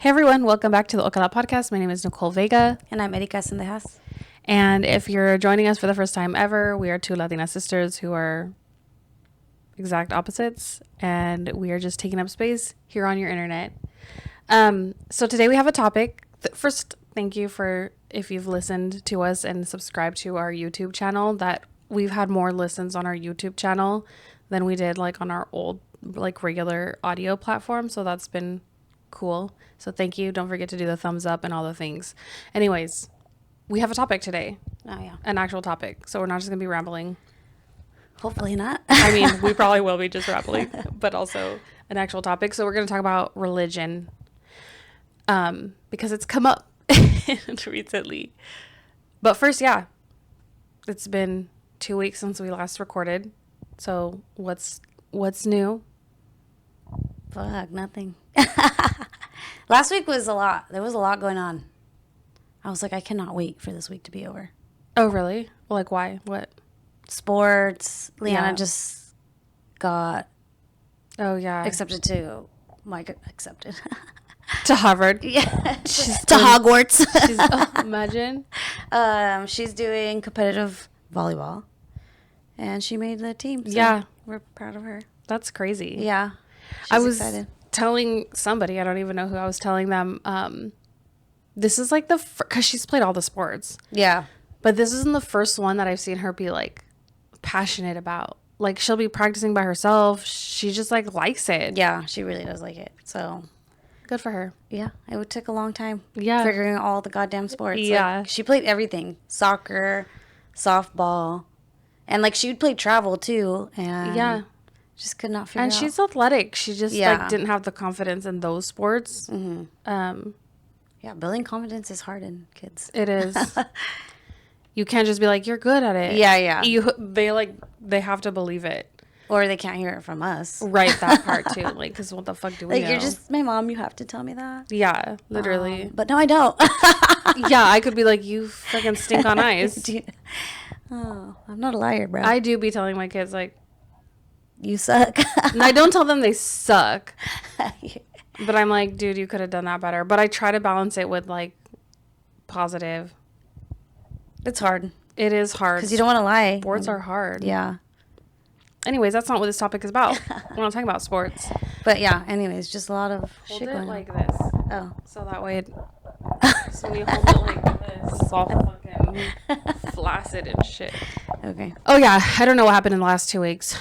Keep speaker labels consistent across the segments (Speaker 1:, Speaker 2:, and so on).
Speaker 1: Hey everyone, welcome back to the Ocala podcast. My name is Nicole Vega.
Speaker 2: And I'm Erika Sendejas.
Speaker 1: And if you're joining us for the first time ever, we are two Latina sisters who are exact opposites. And we are just taking up space here on your internet. So today we have a topic. First, thank you for if you've listened to us and subscribed to our YouTube channel. That we've had more listens on our YouTube channel than we did like on our old like regular audio platform. So that's been cool. So thank you. Don't forget to do the thumbs up and all the things. Anyways, we have a topic today.
Speaker 2: Oh, yeah.
Speaker 1: An actual topic. So we're not just going to be rambling.
Speaker 2: Hopefully not.
Speaker 1: I mean, we probably will be just rambling, but also an actual topic. So we're going to talk about religion because it's come up recently. But first, yeah, it's been 2 weeks since we last recorded. So what's new?
Speaker 2: Fuck, nothing. Last week was a lot. There was a lot going on. I was like, I cannot wait for this week to be over.
Speaker 1: Oh, really? Like, why? What?
Speaker 2: Sports. Leanna just got accepted to
Speaker 1: to Harvard.
Speaker 2: Yeah. To Hogwarts.
Speaker 1: Imagine.
Speaker 2: She's doing competitive volleyball. And she made the team. So
Speaker 1: yeah.
Speaker 2: We're proud of her.
Speaker 1: That's crazy.
Speaker 2: Yeah.
Speaker 1: I was excited. Telling somebody, I don't even know who I was telling them, this is like because she's played all the sports.
Speaker 2: Yeah.
Speaker 1: But this isn't the first one that I've seen her be like passionate about. Like she'll be practicing by herself. She just like likes it.
Speaker 2: Yeah, she really does like it. So
Speaker 1: good for her.
Speaker 2: Yeah, it took a long time.
Speaker 1: Yeah.
Speaker 2: Figuring all the goddamn sports.
Speaker 1: Yeah.
Speaker 2: Like, she played everything. Soccer, softball. And like she would play travel too. And
Speaker 1: yeah.
Speaker 2: Just could not figure out.
Speaker 1: And she's athletic. She just like didn't have the confidence in those sports.
Speaker 2: Mm-hmm. Yeah, building confidence is hard in kids.
Speaker 1: It is. You can't just be like, you're good at it.
Speaker 2: Yeah.
Speaker 1: They have to believe it.
Speaker 2: Or they can't hear it from us.
Speaker 1: Right, that part too. Like, because what the fuck do we know?
Speaker 2: Like, you're just my mom. You have to tell me that.
Speaker 1: Yeah, literally.
Speaker 2: But no, I don't.
Speaker 1: Yeah, I could be like, you fucking stink on ice.
Speaker 2: Oh, I'm not a liar, bro.
Speaker 1: I do be telling my kids, like,
Speaker 2: you suck.
Speaker 1: And I don't tell them they suck. But I'm like, dude, you could have done that better. But I try to balance it with, like, positive.
Speaker 2: It's hard.
Speaker 1: It is hard.
Speaker 2: Because you don't want to lie.
Speaker 1: Sports are hard.
Speaker 2: Yeah.
Speaker 1: Anyways, that's not what this topic is about. We're not talking about sports.
Speaker 2: But yeah, anyways, just a lot of
Speaker 1: hold
Speaker 2: shit
Speaker 1: it
Speaker 2: going
Speaker 1: like
Speaker 2: on.
Speaker 1: this.
Speaker 2: Oh.
Speaker 1: So that way, so when you hold it like this, it's all fucking flaccid and shit.
Speaker 2: Okay.
Speaker 1: Oh, yeah. I don't know what happened in the last 2 weeks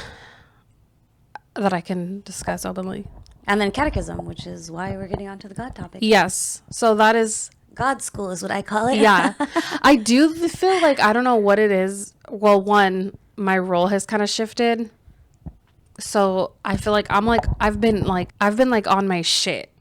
Speaker 1: that I can discuss openly.
Speaker 2: And then catechism, which is why we're getting onto the God topic.
Speaker 1: Yes. So that is...
Speaker 2: God school is what I call it.
Speaker 1: Yeah. I do feel like, I don't know what it is. Well, one, my role has kind of shifted. So I feel like I've been on my shit.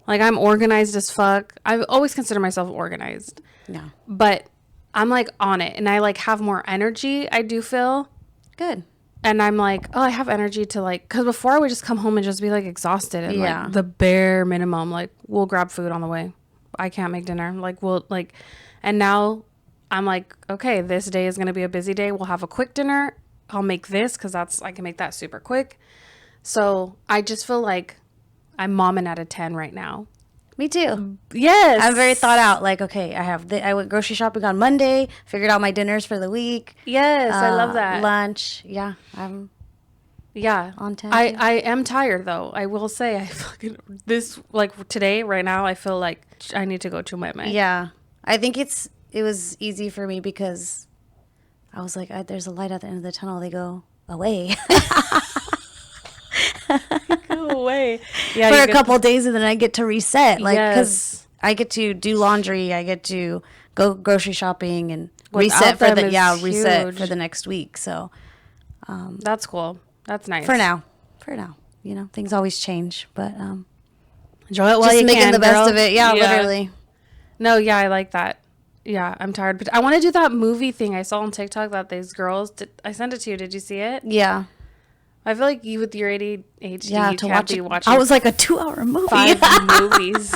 Speaker 1: Like I'm organized as fuck. I've always considered myself organized.
Speaker 2: Yeah.
Speaker 1: But I'm like on it and I like have more energy. I do feel
Speaker 2: good.
Speaker 1: And I'm like, oh, I have energy to like, because before I would just come home and just be like exhausted and
Speaker 2: yeah.
Speaker 1: like the bare minimum, like we'll grab food on the way. I can't make dinner. And now I'm like, okay, this day is going to be a busy day. We'll have a quick dinner. I'll make this because I can make that super quick. So I just feel like I'm momming at a 10 right now.
Speaker 2: Me too.
Speaker 1: Yes.
Speaker 2: I'm very thought out. Like, okay, I went grocery shopping on Monday, figured out my dinners for the week.
Speaker 1: Yes, I love that.
Speaker 2: Lunch. Yeah.
Speaker 1: Yeah.
Speaker 2: On 10.
Speaker 1: I am tired though. I will say I fucking today, right now, I feel like I need to go to my.
Speaker 2: Yeah. I think it was easy for me because I was like, there's a light at the end of the tunnel. They go away.
Speaker 1: Go away. Yeah.
Speaker 2: For a couple of days and then I get to reset. Like, because
Speaker 1: yes.
Speaker 2: I get to do laundry. I get to go grocery shopping and
Speaker 1: reset for
Speaker 2: the next week. So.
Speaker 1: That's cool. That's nice.
Speaker 2: For now. You know, things always change, but
Speaker 1: enjoy it while
Speaker 2: just
Speaker 1: you
Speaker 2: making
Speaker 1: can,
Speaker 2: the best
Speaker 1: girl.
Speaker 2: of it. Yeah, literally.
Speaker 1: No, yeah, I like that. Yeah, I'm tired, but I want to do that movie thing I saw on TikTok that these girls did. I sent it to you. Did you see it?
Speaker 2: Yeah.
Speaker 1: I feel like you with your ADHD, you
Speaker 2: to
Speaker 1: can't be watching.
Speaker 2: I was like a 2-hour movie.
Speaker 1: 5 movies.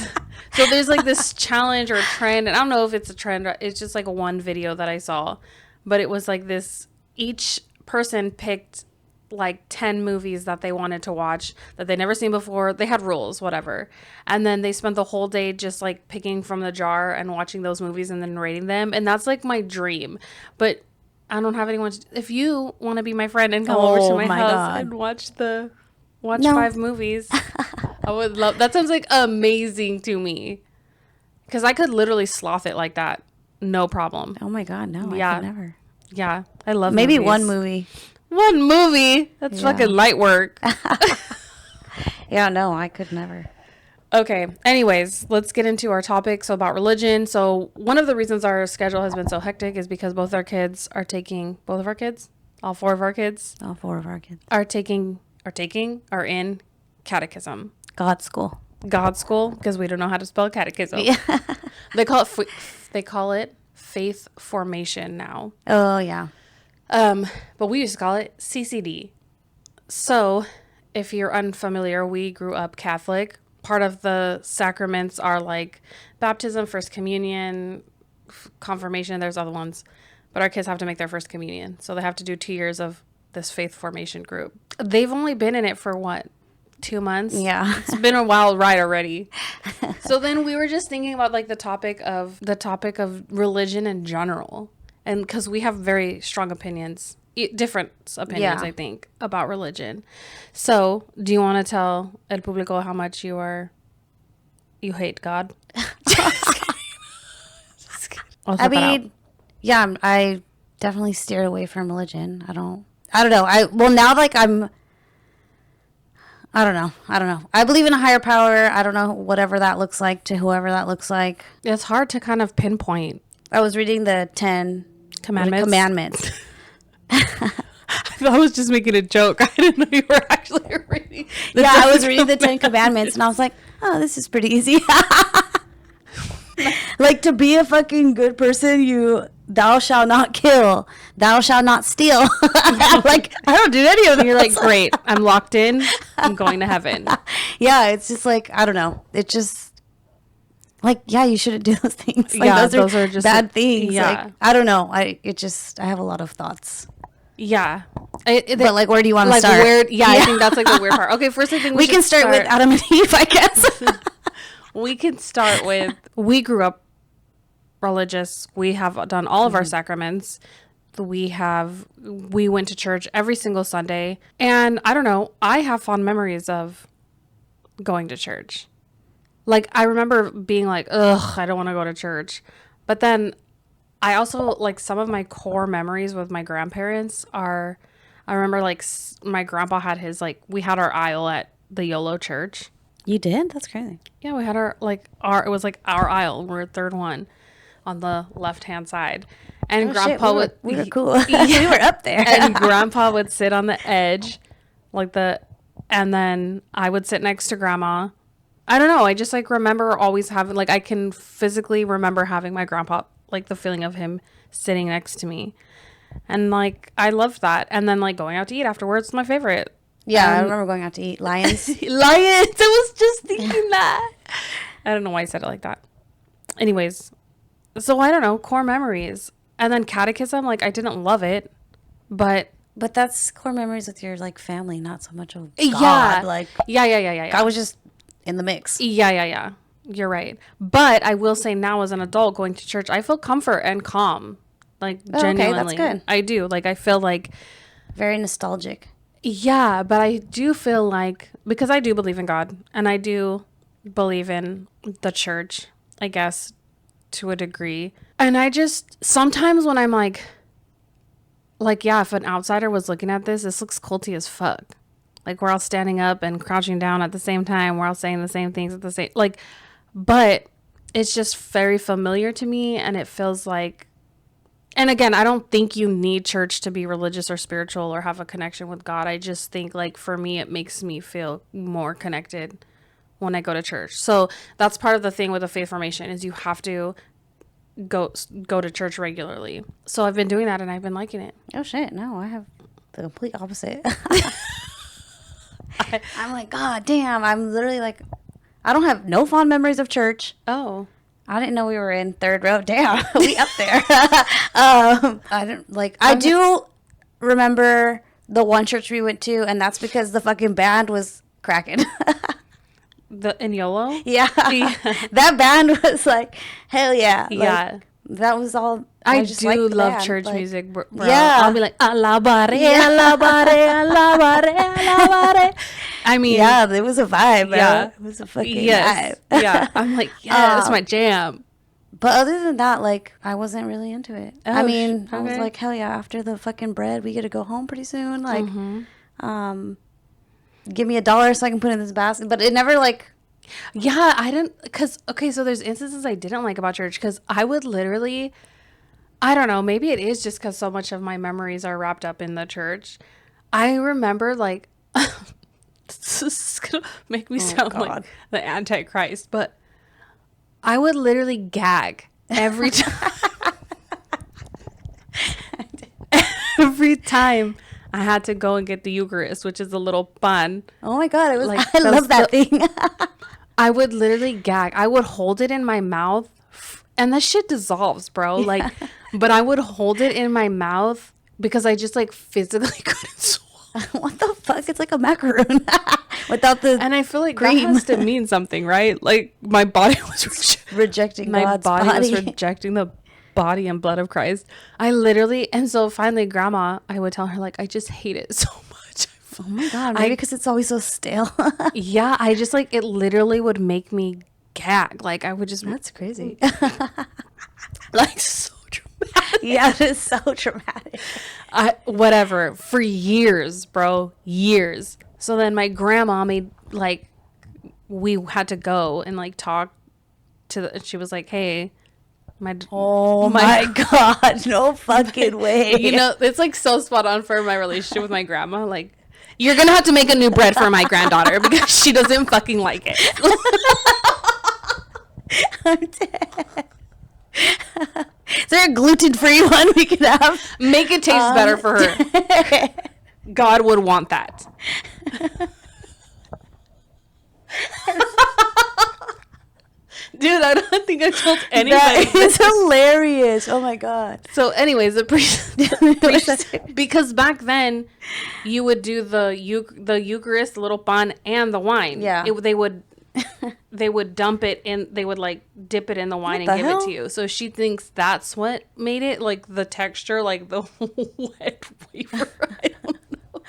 Speaker 1: So there's like this challenge or trend, and I don't know if it's a trend or it's just like one video that I saw, but it was like this. Each person picked like 10 movies that they wanted to watch that they never seen before. They had rules, whatever. And then they spent the whole day just like picking from the jar and watching those movies and then rating them. And that's like my dream. But I don't have anyone if you want to be my friend and come over to
Speaker 2: Oh
Speaker 1: my
Speaker 2: my
Speaker 1: house
Speaker 2: God.
Speaker 1: and watch
Speaker 2: No.
Speaker 1: 5 movies, I would love. That sounds like amazing to me. Cuz I could literally sloth it like that. No problem.
Speaker 2: Oh my God, no, I
Speaker 1: Yeah.
Speaker 2: could never.
Speaker 1: Yeah. I love
Speaker 2: Maybe
Speaker 1: movies.
Speaker 2: one movie.
Speaker 1: One movie. That's
Speaker 2: Yeah.
Speaker 1: fucking light work.
Speaker 2: Yeah, no, I could never.
Speaker 1: Okay. Anyways, let's get into our topic. So about religion. So one of the reasons our schedule has been so hectic is because both of our kids, all 4 of our kids
Speaker 2: All 4 of our kids.
Speaker 1: are in catechism.
Speaker 2: God school.
Speaker 1: God school, because we don't know how to spell catechism.
Speaker 2: Yeah.
Speaker 1: They call it faith formation now.
Speaker 2: Oh, yeah.
Speaker 1: But we used to call it CCD. So, if you're unfamiliar, we grew up Catholic. Part of the sacraments are like baptism, first communion, confirmation. There's other ones. But our kids have to make their first communion. So they have to do 2 years of this faith formation group. They've only been in it for what? 2 months?
Speaker 2: Yeah.
Speaker 1: It's been a wild ride already. So then we were just thinking about like the topic of religion in general. And because we have very strong opinions, different opinions,
Speaker 2: Yeah.
Speaker 1: I think, about religion. So, do you want to tell El Público how much you hate God? I'll
Speaker 2: I
Speaker 1: cut that out.
Speaker 2: mean, yeah, I definitely steered away from religion. I don't know. Now like I don't know. I believe in a higher power. I don't know whatever that looks like to whoever that looks like.
Speaker 1: It's hard to kind of pinpoint.
Speaker 2: I was reading the 10 commandments.
Speaker 1: I was just making a joke. I didn't know you were actually reading.
Speaker 2: Yeah, I was reading the 10 commandments and I was like, oh, this is pretty easy. Like, to be a fucking good person, thou shalt not kill, thou shalt not steal. Like, I don't do any of that.
Speaker 1: You're like, great, I'm locked in. I'm going to heaven.
Speaker 2: Yeah, it's just like, I don't know. It just, like, yeah, you shouldn't do those things. Like,
Speaker 1: Yeah,
Speaker 2: those are
Speaker 1: just
Speaker 2: bad things.
Speaker 1: Yeah.
Speaker 2: Like, I don't know. I have a lot of thoughts.
Speaker 1: Yeah.
Speaker 2: But, like, where do you want to
Speaker 1: Like
Speaker 2: start?
Speaker 1: weird. Yeah, I think that's like the weird part. Okay, first I think
Speaker 2: We can start with Adam and Eve, I guess.
Speaker 1: We can start with, we grew up religious. We have done all of our sacraments. We went to church every single Sunday. And I don't know, I have fond memories of going to church. Like, I remember being like, ugh, I don't want to go to church. But then I also, like, some of my core memories with my grandparents are, I remember, like, my grandpa had we had our aisle at the YOLO church.
Speaker 2: You did? That's crazy.
Speaker 1: Yeah, we had it was like our aisle. We're third one on the left-hand side. And Grandpa
Speaker 2: we were cool. We were up there.
Speaker 1: And Grandpa would sit on the edge, and then I would sit next to Grandma. I don't know. I just like remember always having, like, I can physically remember having my grandpa, like the feeling of him sitting next to me. And like, I loved that. And then like going out to eat afterwards was my favorite.
Speaker 2: Yeah, I remember going out to eat. Lions.
Speaker 1: Lions. I was just thinking that. I don't know why I said it like that. Anyways, so I don't know, core memories. And then catechism, like, I didn't love it, but
Speaker 2: But that's core memories with your, like, family, not so much of God.
Speaker 1: yeah,
Speaker 2: Like,
Speaker 1: yeah.
Speaker 2: God was just in the mix.
Speaker 1: Yeah. You're right. But I will say now, as an adult going to church, I feel comfort and calm. Like, genuinely.
Speaker 2: Okay, that's good.
Speaker 1: I do. Like, I feel like,
Speaker 2: Very nostalgic.
Speaker 1: yeah, but I do feel like, because I do believe in God and I do believe in the church, I guess, to a degree. And I just, sometimes when I'm like, yeah, if an outsider was looking at this looks culty as fuck. Like, we're all standing up and crouching down at the same time. We're all saying the same things at the same, like, but it's just very familiar to me. And it feels like, and again, I don't think you need church to be religious or spiritual or have a connection with God. I just think, like, for me, it makes me feel more connected when I go to church. So that's part of the thing with the faith formation is you have to go to church regularly. So I've been doing that and I've been liking it.
Speaker 2: Oh, shit. No, I have the complete opposite. I'm like, God damn. I'm literally like, I don't have no fond memories of church.
Speaker 1: Oh.
Speaker 2: I didn't know we were in third row. Damn, we up there. I don't like. I do remember the one church we went to, and that's because the fucking band was cracking.
Speaker 1: In YOLO?
Speaker 2: Yeah.
Speaker 1: Yeah.
Speaker 2: That band was like, hell yeah.
Speaker 1: Yeah.
Speaker 2: Like, that was all.
Speaker 1: I
Speaker 2: just
Speaker 1: do
Speaker 2: liked the
Speaker 1: love
Speaker 2: band.
Speaker 1: church
Speaker 2: Like,
Speaker 1: music, bro.
Speaker 2: Yeah.
Speaker 1: I'll be like, alabare,
Speaker 2: Yeah.
Speaker 1: alabare, alabare, alabare. I mean,
Speaker 2: yeah, it was a vibe, bro.
Speaker 1: yeah.
Speaker 2: It was a fucking
Speaker 1: Yes.
Speaker 2: vibe.
Speaker 1: Yeah. I'm like, yeah, that's my jam.
Speaker 2: But other than that, like, I wasn't really into it. I
Speaker 1: Oh,
Speaker 2: mean, I was
Speaker 1: okay.
Speaker 2: like, hell yeah, after the fucking bread, we get to go home pretty soon. Like, give me $1 so I can put it in this basket. But it never, like,
Speaker 1: Yeah, I didn't, because, okay, so there's instances I didn't like about church because I would literally, I don't know, maybe it is just because so much of my memories are wrapped up in the church. I remember, like, this is going to make me sound
Speaker 2: God.
Speaker 1: like the Antichrist, but I would literally gag every time. Every time I had to go and get the Eucharist, which is a little bun.
Speaker 2: oh my God, it was,
Speaker 1: Like,
Speaker 2: I love that thing.
Speaker 1: I would literally gag. I would hold it in my mouth, and that shit dissolves, bro. Like, but I would hold it in my mouth because I just like physically couldn't swallow.
Speaker 2: What the fuck? It's like a macaroon without the
Speaker 1: And I feel like
Speaker 2: cream.
Speaker 1: that has to mean something, right? Like my body was
Speaker 2: rejecting
Speaker 1: my
Speaker 2: God's
Speaker 1: body
Speaker 2: body.
Speaker 1: was rejecting the body and blood of Christ. I literally, and so finally, Grandma, I would tell her like, I just hate it so much.
Speaker 2: Oh my God, maybe because it's always so stale.
Speaker 1: Yeah, I just like it. Literally would make me gag. Like I would just
Speaker 2: That's crazy.
Speaker 1: like so dramatic.
Speaker 2: Yeah, it is so dramatic.
Speaker 1: Whatever for years, bro, years. So then my grandma made like we had to go and like talk to the. She was like, "Hey,
Speaker 2: Oh my God, no fucking way."
Speaker 1: you know, it's like so spot on for my relationship with my grandma. Like, you're gonna have to make a new bread for my granddaughter because she doesn't fucking like it.
Speaker 2: I'm dead. Is there a gluten-free one we could have?
Speaker 1: Make it taste better for her. God would want that. Dude, I don't think I told anybody.
Speaker 2: That is hilarious. Oh my God.
Speaker 1: So, anyways, because back then, you would do the Eucharist, the little bun, and the wine.
Speaker 2: Yeah.
Speaker 1: They would dump it in. They would like dip it in the wine
Speaker 2: What
Speaker 1: and
Speaker 2: the
Speaker 1: give
Speaker 2: hell?
Speaker 1: it to you. So she thinks that's what made it like the texture, like the wet wafer. I don't know.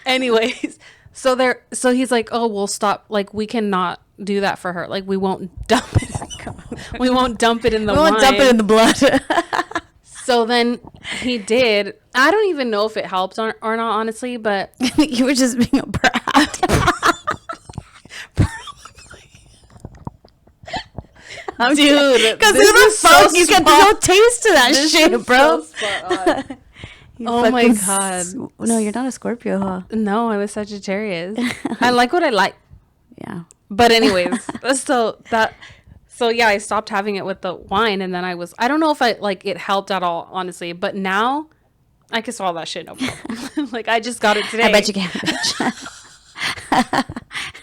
Speaker 1: Anyways, so he's like, oh, we'll stop. Like we cannot do that for her. Like we won't dump it. We won't dump it in the
Speaker 2: We
Speaker 1: wine.
Speaker 2: won't dump it in the blood.
Speaker 1: So then he did. I don't even know if it helped or not, honestly, but
Speaker 2: You were just being a brat.
Speaker 1: dude,
Speaker 2: Because
Speaker 1: this
Speaker 2: who the
Speaker 1: is so
Speaker 2: fuck you get no
Speaker 1: spot-
Speaker 2: taste to that
Speaker 1: this
Speaker 2: shit,
Speaker 1: is
Speaker 2: bro?
Speaker 1: so spot on.
Speaker 2: You
Speaker 1: Oh my
Speaker 2: fucking
Speaker 1: God.
Speaker 2: No, you're not a Scorpio, huh?
Speaker 1: No, I was Sagittarius. I like what I like.
Speaker 2: Yeah.
Speaker 1: But anyways, so yeah, I stopped having it with the wine, and then I don't know if it helped at all, honestly. But now I can swallow that shit, no problem. Like I just got it today.
Speaker 2: I bet you can, bitch.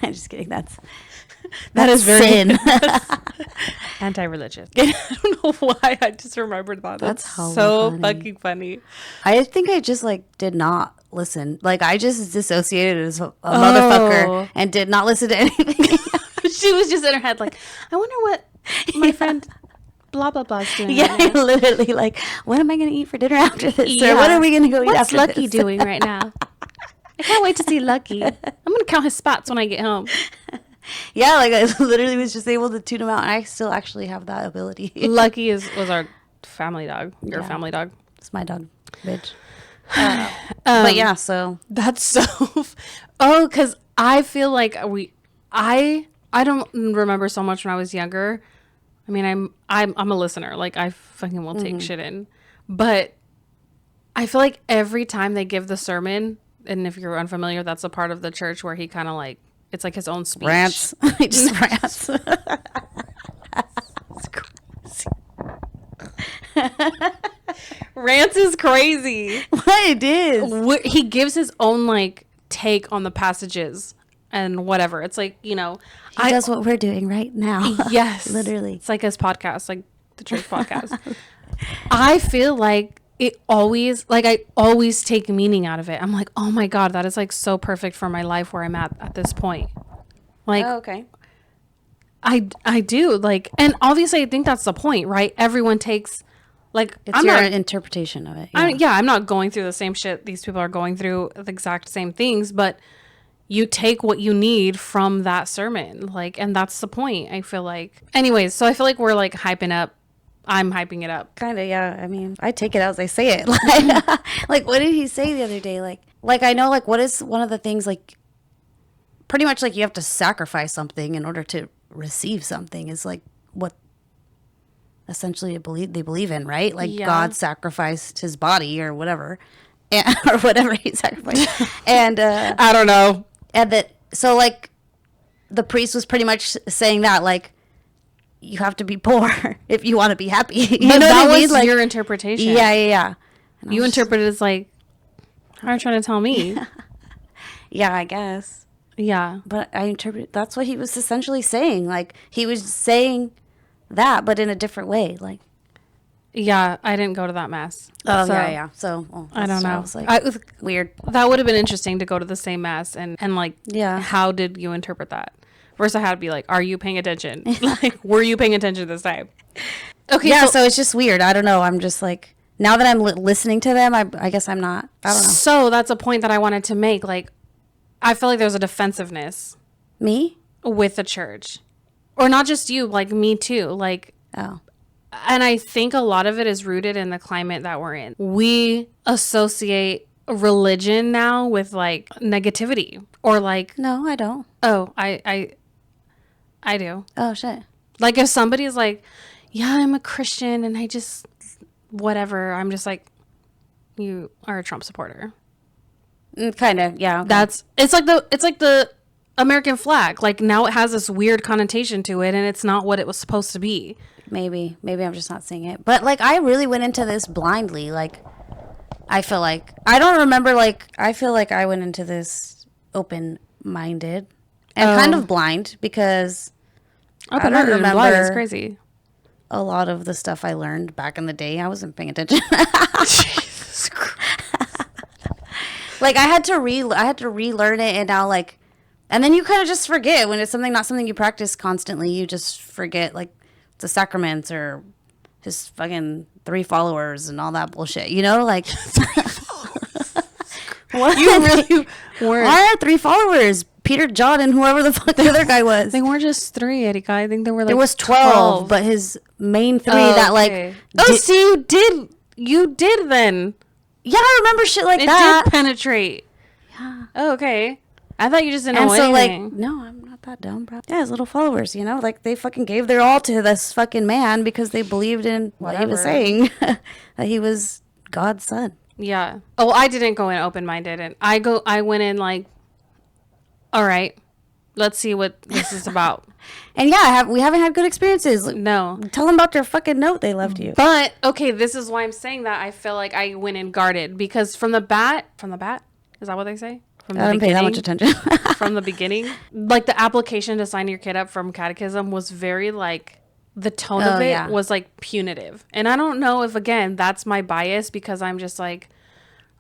Speaker 2: I'm just kidding. That
Speaker 1: That's
Speaker 2: is very sin.
Speaker 1: Anti-religious. I don't know why I just remembered that.
Speaker 2: That's
Speaker 1: That's
Speaker 2: hella
Speaker 1: so
Speaker 2: funny.
Speaker 1: fucking funny.
Speaker 2: I think I just did not listen. Like I just dissociated as a motherfucker and did not listen to anything.
Speaker 1: She was just in her head like, I wonder what my friend blah blah blah is doing.
Speaker 2: Yeah,
Speaker 1: right now.
Speaker 2: literally what am I gonna eat for dinner after this?
Speaker 1: Yeah.
Speaker 2: Or what are we gonna go eat
Speaker 1: What's
Speaker 2: after
Speaker 1: Lucky
Speaker 2: this?
Speaker 1: doing right now? I can't wait to see Lucky. I'm gonna count his spots when I get home.
Speaker 2: Yeah, I literally was just able to tune him out, and I still actually have that ability.
Speaker 1: Lucky was our family dog. Your
Speaker 2: Yeah.
Speaker 1: family dog.
Speaker 2: It's my dog, bitch. But yeah, so
Speaker 1: That's so. Because I feel like I don't remember so much when I was younger. I mean, I'm a listener. Like I fucking will take shit in, but I feel like every time they give the sermon, and if you're unfamiliar, that's a part of the church where he kind of it's like his own speech.
Speaker 2: rants. He just rants.
Speaker 1: Rants is crazy.
Speaker 2: What it is?
Speaker 1: He gives his own take on the passages and whatever. It's
Speaker 2: He does what we're doing right now.
Speaker 1: Yes.
Speaker 2: Literally.
Speaker 1: It's like his podcast, like the church podcast. I feel like it always, like, I always take meaning out of it. I'm like, oh my God, that is like so perfect for my life where I'm at this point. Like,
Speaker 2: Oh, okay.
Speaker 1: I do, like, and obviously I think that's the point, right? Everyone takes, like,
Speaker 2: It's your interpretation of it. Yeah.
Speaker 1: I'm not going through the same shit these people are going through, the exact same things, but you take what you need from that sermon, like, and that's the point, I feel like. Anyways, so I feel like we're like hyping up. I'm hyping it up.
Speaker 2: Kind of, yeah. I mean, I take it as I say it. Like, what did he say the other day? Like I know, like, what is one of the things, like, pretty much like you have to sacrifice something in order to receive something is like what essentially they believe in, right? Like
Speaker 1: Yeah.
Speaker 2: God sacrificed his body or whatever, and, or whatever he sacrificed, and
Speaker 1: I don't know.
Speaker 2: and that so like the priest was pretty much saying that like you have to be poor if you want to be happy. You
Speaker 1: But
Speaker 2: know
Speaker 1: that
Speaker 2: what I mean?
Speaker 1: was
Speaker 2: Like,
Speaker 1: your interpretation.
Speaker 2: yeah. And I
Speaker 1: You
Speaker 2: was just-
Speaker 1: interpreted it as like, how are you trying to tell me?
Speaker 2: yeah, I guess.
Speaker 1: Yeah.
Speaker 2: But I interpret that's what he was essentially saying. Like he was saying that, but in a different way. Like,
Speaker 1: Yeah, I didn't go to that mass.
Speaker 2: oh
Speaker 1: So,
Speaker 2: yeah. So
Speaker 1: I don't know.
Speaker 2: I was like,
Speaker 1: I,
Speaker 2: weird.
Speaker 1: that would have been interesting to go to the same mass and like,
Speaker 2: Yeah.
Speaker 1: how did you interpret that? First, I had to be like, are you paying attention? Like, were you paying attention this time? Okay,
Speaker 2: Yeah. So it's just weird. I don't know. I'm just like now that I'm listening to them, I guess I'm not. I don't know.
Speaker 1: So that's a point that I wanted to make. Like, I feel like there's a defensiveness
Speaker 2: Me?
Speaker 1: with the church, or not just you, like me too. Like,
Speaker 2: Oh.
Speaker 1: and I think a lot of it is rooted in the climate that we're in. We associate religion now with like negativity, or like,
Speaker 2: No, I don't.
Speaker 1: oh, I do.
Speaker 2: Oh shit.
Speaker 1: Like if somebody's like, yeah, I'm a Christian and I just whatever, I'm just like, you are a Trump supporter.
Speaker 2: Kind of. Yeah. Okay.
Speaker 1: That's it's like the American flag. Like now it has this weird connotation to it and it's not what it was supposed to be.
Speaker 2: Maybe I'm just not seeing it. But like I really went into this blindly. Like I feel like I don't remember. Like I feel like I went into this open-minded and kind of blind because I don't remember.
Speaker 1: It's crazy.
Speaker 2: A lot of the stuff I learned back in the day. I wasn't paying attention.
Speaker 1: Jesus Christ.
Speaker 2: Like I had to relearn it, and now like, and then you kind of just forget when it's not something you practice constantly. You just forget like the sacraments or his fucking 3 followers and all that bullshit. You know, like what?
Speaker 1: You really weren't.
Speaker 2: Why are 3 followers? Peter, John, and whoever the fuck the other guy was.
Speaker 1: They weren't just 3, Erika. I think there were like
Speaker 2: There was 12, but his main 3 that like.
Speaker 1: Oh, see, you did then.
Speaker 2: Yeah, I remember shit like
Speaker 1: It
Speaker 2: that.
Speaker 1: did penetrate.
Speaker 2: Yeah.
Speaker 1: Oh, okay. I thought you just didn't
Speaker 2: And
Speaker 1: know
Speaker 2: so,
Speaker 1: anything.
Speaker 2: like, no, I'm not that dumb, bro. Yeah, his little followers, you know? Like, they fucking gave their all to this fucking man because they believed in what he was
Speaker 1: Whatever.
Speaker 2: saying. That he was God's son.
Speaker 1: Yeah. Oh, I didn't go in open-minded, and I went in like, all right, let's see what this is about.
Speaker 2: And yeah, we haven't had good experiences. Like,
Speaker 1: No.
Speaker 2: tell them about their fucking note they left you.
Speaker 1: But, okay, this is why I'm saying that. I feel like I went in guarded because from the bat, is that what they say? From the
Speaker 2: I didn't pay that much attention.
Speaker 1: From the beginning, like the application to sign your kid up from catechism was very like, the tone of it
Speaker 2: yeah.
Speaker 1: was like punitive. And I don't know if, again, that's my bias because I'm just like,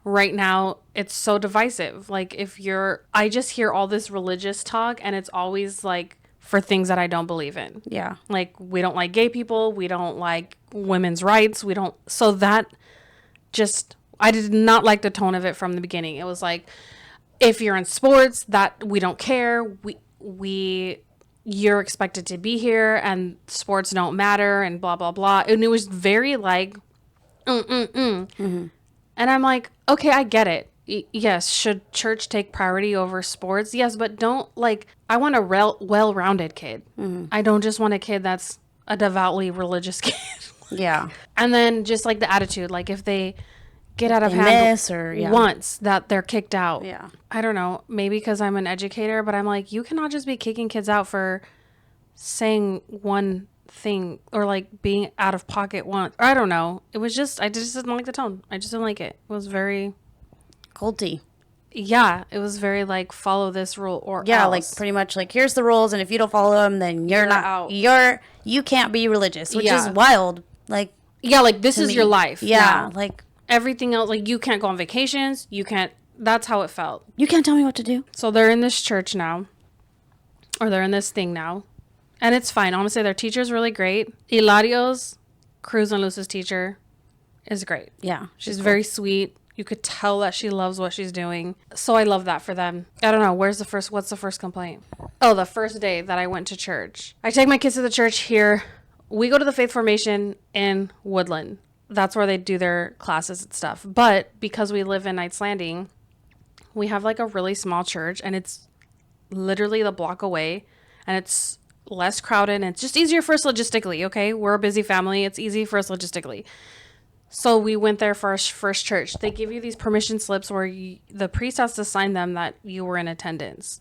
Speaker 1: right now it's so divisive. Like I just hear all this religious talk and it's always like for things that I don't believe in.
Speaker 2: Yeah.
Speaker 1: Like we don't like gay people. We don't like women's rights. So that just, I did not like the tone of it from the beginning. It was like, if you're in sports, that we don't care. You're expected to be here and sports don't matter and blah, blah, blah. And it was very like,
Speaker 2: Mm-hmm.
Speaker 1: And I'm like, okay, I get it. Yes, should church take priority over sports? Yes, but don't like, I want a well-rounded kid.
Speaker 2: Mm-hmm.
Speaker 1: I don't just want a kid that's a devoutly religious kid.
Speaker 2: Yeah.
Speaker 1: And then just like the attitude, like if they get out of
Speaker 2: They
Speaker 1: hand
Speaker 2: miss or, yeah.
Speaker 1: once, that they're kicked out.
Speaker 2: Yeah.
Speaker 1: I don't know, maybe because I'm an educator, but I'm like, you cannot just be kicking kids out for saying one thing or like being out of pocket once. I don't know. It was just, I just didn't like the tone. I just didn't like it. It was very,
Speaker 2: Culty.
Speaker 1: yeah, it was very like, follow this rule or
Speaker 2: Yeah,
Speaker 1: else.
Speaker 2: like pretty much like here's the rules, and if you don't follow them, then you're not
Speaker 1: out.
Speaker 2: you can't be religious, which
Speaker 1: Yeah.
Speaker 2: is wild. Like
Speaker 1: Yeah, like this
Speaker 2: to
Speaker 1: is
Speaker 2: me.
Speaker 1: your life.
Speaker 2: Yeah,
Speaker 1: now.
Speaker 2: like
Speaker 1: everything else, like, you can't go on vacations. You can't. That's how it felt.
Speaker 2: You can't tell me what to do.
Speaker 1: So they're in this church now, or they're in this thing now, and it's fine. Honestly, their teacher's really great. Hilario's, Cruz and Luz's teacher, is great.
Speaker 2: Yeah.
Speaker 1: She's
Speaker 2: cool.
Speaker 1: very sweet. You could tell that she loves what she's doing. So I love that for them. I don't know. What's the first complaint? Oh, the first day that I went to church. I take my kids to the church here. We go to the Faith Formation in Woodland. That's where they do their classes and stuff. But because we live in Knights Landing, we have like a really small church, and it's literally the block away, and it's less crowded, and it's just easier for us logistically. Okay. We're a busy family. It's easy for us logistically. So we went there for our first church. They give you these permission slips where the priest has to sign them that you were in attendance.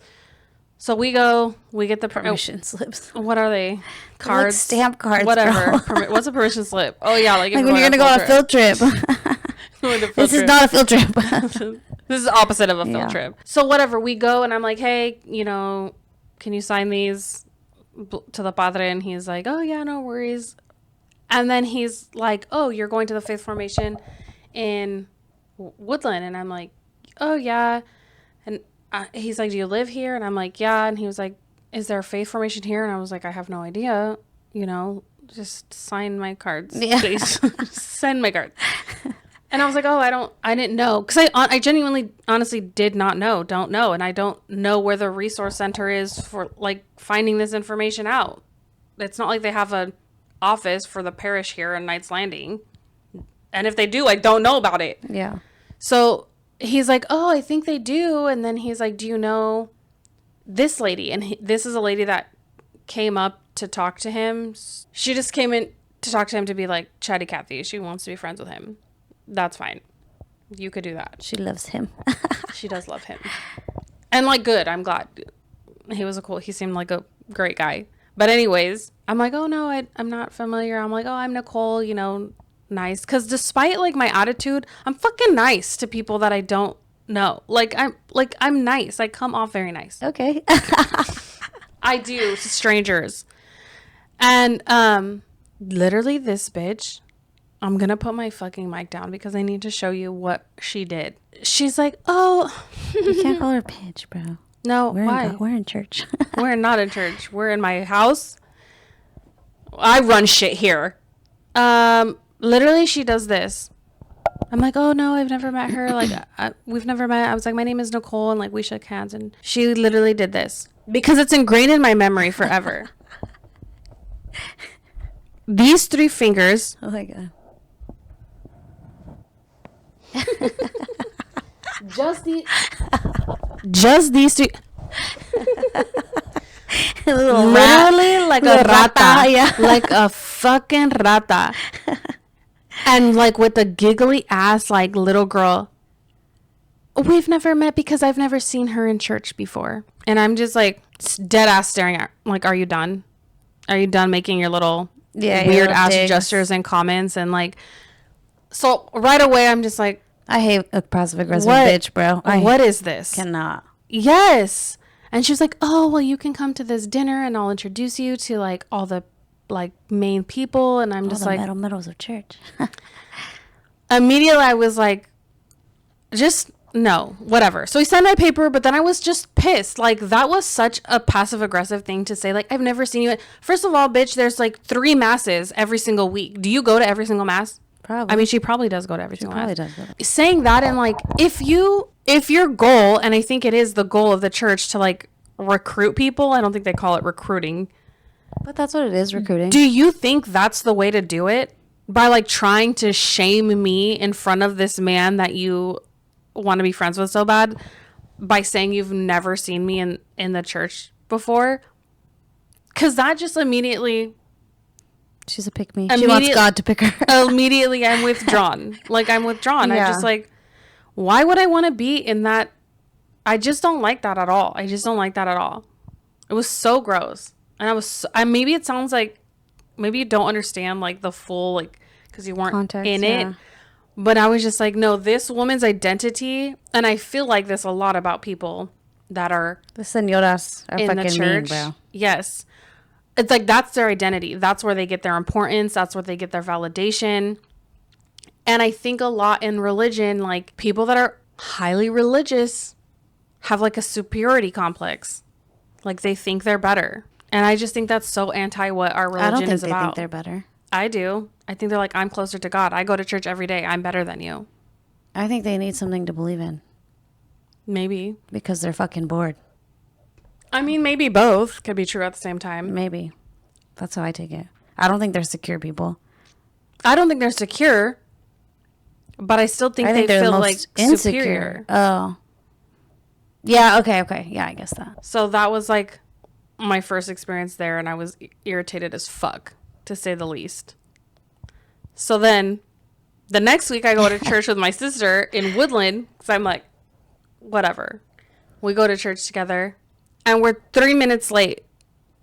Speaker 1: So we go, we get the
Speaker 2: Permission slips.
Speaker 1: What are they?
Speaker 2: Cards. Like stamp cards.
Speaker 1: Whatever. What's a permission slip? Oh yeah, like
Speaker 2: when you're gonna go on a field trip. This is not a field trip.
Speaker 1: This is the opposite of a field trip. So whatever, we go, and I'm like, hey, can you sign these to the padre? And he's like, oh yeah, no worries. And then he's like, oh, you're going to the Faith Formation in Woodland. And I'm like, oh, yeah. And he's like, do you live here? And I'm like, yeah. And he was like, is there a Faith Formation here? And I was like, I have no idea. Just sign my cards.
Speaker 2: Yeah.
Speaker 1: Please. Send my cards. And I was like, oh, I didn't know. Because I genuinely, honestly don't know. And I don't know where the resource center is for, like, finding this information out. It's not like they have a office for the parish here in Knights Landing, and if they do, I don't know about it.
Speaker 2: Yeah.
Speaker 1: So he's like, oh, I think they do. And then he's like, do you know this lady? And this is a lady that came up to talk to him. She just came in to talk to him to be like, chatty Cathy, she wants to be friends with him. That's fine, you could do that.
Speaker 2: She loves him.
Speaker 1: She does love him, and like, good, I'm glad. He seemed like a great guy. But anyways, I'm like, oh, no, I'm not familiar. I'm like, oh, I'm Nicole, nice. Because despite, like, my attitude, I'm fucking nice to people that I don't know. I'm nice. I come off very nice.
Speaker 2: Okay.
Speaker 1: I do, to strangers. And literally this bitch, I'm going to put my fucking mic down because I need to show you what she did. She's like, oh.
Speaker 2: You can't call her bitch, bro.
Speaker 1: No, why?
Speaker 2: We're in church.
Speaker 1: We're not in church. We're in my house. I run shit here. Literally, she does this. I'm like, oh, no, I've never met her. Like, we've never met. I was like, my name is Nicole, and, like, we shook hands. And she literally did this. Because it's ingrained in my memory forever. These 3 fingers.
Speaker 2: Oh, my God.
Speaker 1: Just these 3.
Speaker 2: Literally
Speaker 1: like a rata.
Speaker 2: Yeah.
Speaker 1: Like a fucking rata. And like with the giggly ass, like, little girl. We've never met because I've never seen her in church before. And I'm just like dead ass staring at, like, are you done? Are you done making your little weird ass gestures and comments? And like, so right away I'm just like,
Speaker 2: I hate a passive aggressive bitch, bro.
Speaker 1: What is this?
Speaker 2: Cannot.
Speaker 1: Yes. And she was like, oh, well, you can come to this dinner and I'll introduce you to, like, all the, like, main people. And I'm
Speaker 2: all
Speaker 1: just
Speaker 2: the
Speaker 1: like,
Speaker 2: middles of church.
Speaker 1: Immediately I was like, just no, whatever. So he signed my paper, but then I was just pissed. Like, that was such a passive aggressive thing to say. Like, I've never seen you. First of all, bitch, there's like 3 masses every single week. Do you go to every single mass?
Speaker 2: Probably.
Speaker 1: I mean, she probably does go to every single mass.
Speaker 2: Does go.
Speaker 1: Saying that, and like, if your goal, and I think it is the goal of the church to, like, recruit people, I don't think they call it recruiting.
Speaker 2: But that's what it is, recruiting.
Speaker 1: Do you think that's the way to do it? By, like, trying to shame me in front of this man that you want to be friends with so bad by saying you've never seen me in the church before? Because that just immediately...
Speaker 2: She's a pick me. She wants God to pick her.
Speaker 1: Immediately, I'm withdrawn. Like, I'm withdrawn.
Speaker 2: Yeah.
Speaker 1: I'm just like, why would I want to be in that? I just don't like that at all. I just don't like that at all. It was so gross. And I was... maybe it sounds like... Maybe you don't understand, like, the full, like... Because you weren't
Speaker 2: context,
Speaker 1: in it. But I was just like, no, this woman's identity... And I feel like this a lot about people that are...
Speaker 2: The señoras are
Speaker 1: in
Speaker 2: fucking
Speaker 1: the church.
Speaker 2: mean, bro.
Speaker 1: Yes. It's like, that's their identity. That's where they get their importance. That's where they get their validation. And I think a lot in religion, like people that are highly religious have like a superiority complex. Like they think they're better. And I just think that's so anti what our
Speaker 2: I don't
Speaker 1: religion
Speaker 2: think
Speaker 1: is
Speaker 2: they think
Speaker 1: about.
Speaker 2: they're better.
Speaker 1: I do. I think they're like, I'm closer to God. I go to church every day. I'm better than you.
Speaker 2: I think they need something to believe in
Speaker 1: Maybe.
Speaker 2: because they're fucking bored.
Speaker 1: I mean, maybe both could be true at the same time.
Speaker 2: Maybe. That's how I take it. I don't think they're secure people.
Speaker 1: I don't think they're secure, but I still think
Speaker 2: I
Speaker 1: they
Speaker 2: think they're the
Speaker 1: feel
Speaker 2: most
Speaker 1: like
Speaker 2: insecure.
Speaker 1: superior.
Speaker 2: Oh. Yeah, okay. Yeah, I guess that.
Speaker 1: So that was like my first experience there, and I was irritated as fuck, to say the least. So then the next week I go to church with my sister in Woodland because I'm like, whatever. We go to church together, and we're 3 minutes late.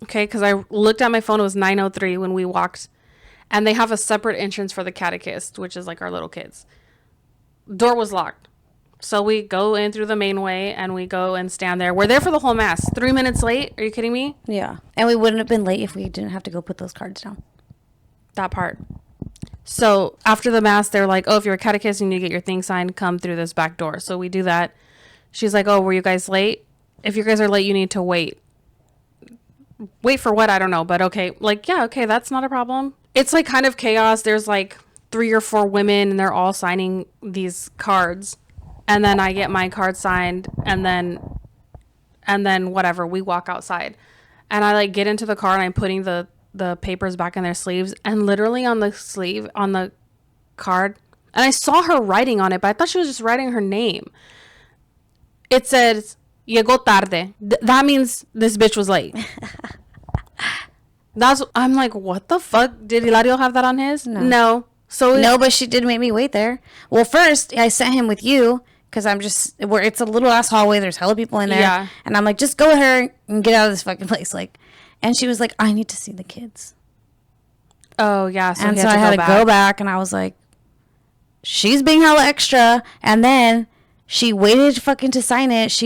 Speaker 1: Okay, because I looked at my phone. It was 9:03 when we walked, and they have a separate entrance for the catechist, which is like our little kids. Door was locked. So we go in through the main way and we go and stand there. We're there for the whole mass. 3 minutes late? Are you kidding me?
Speaker 2: Yeah. And we wouldn't have been late if we didn't have to go put those cards down.
Speaker 1: That part. So after the mass, they're like, oh, if you're a catechist and you get your thing signed, come through this back door. So we do that. She's like, oh, were you guys late? If you guys are late, you need to wait. Wait for what? I don't know. But okay. Like, yeah, okay, that's not a problem. It's like kind of chaos. There's like 3 or 4 women and they're all signing these cards. And then I get my card signed and then whatever, we walk outside. And I like get into the car and I'm putting the papers back in their sleeves, and literally on the sleeve on the card, and I saw her writing on it, but I thought she was just writing her name. It says llegó tarde. That means this bitch was late. I'm like, what the fuck? Did Hilario have that on his? No. So
Speaker 2: No, but she did make me wait there. Well, first I sent him with you because it's a little ass hallway. There's hella people in there.
Speaker 1: Yeah.
Speaker 2: And I'm like, just go with her and get out of this fucking place. Like, and she was like, I need to see the kids.
Speaker 1: Oh yeah. So
Speaker 2: And so I had to go back, and I was like, she's being hella extra. And then she waited fucking to sign it.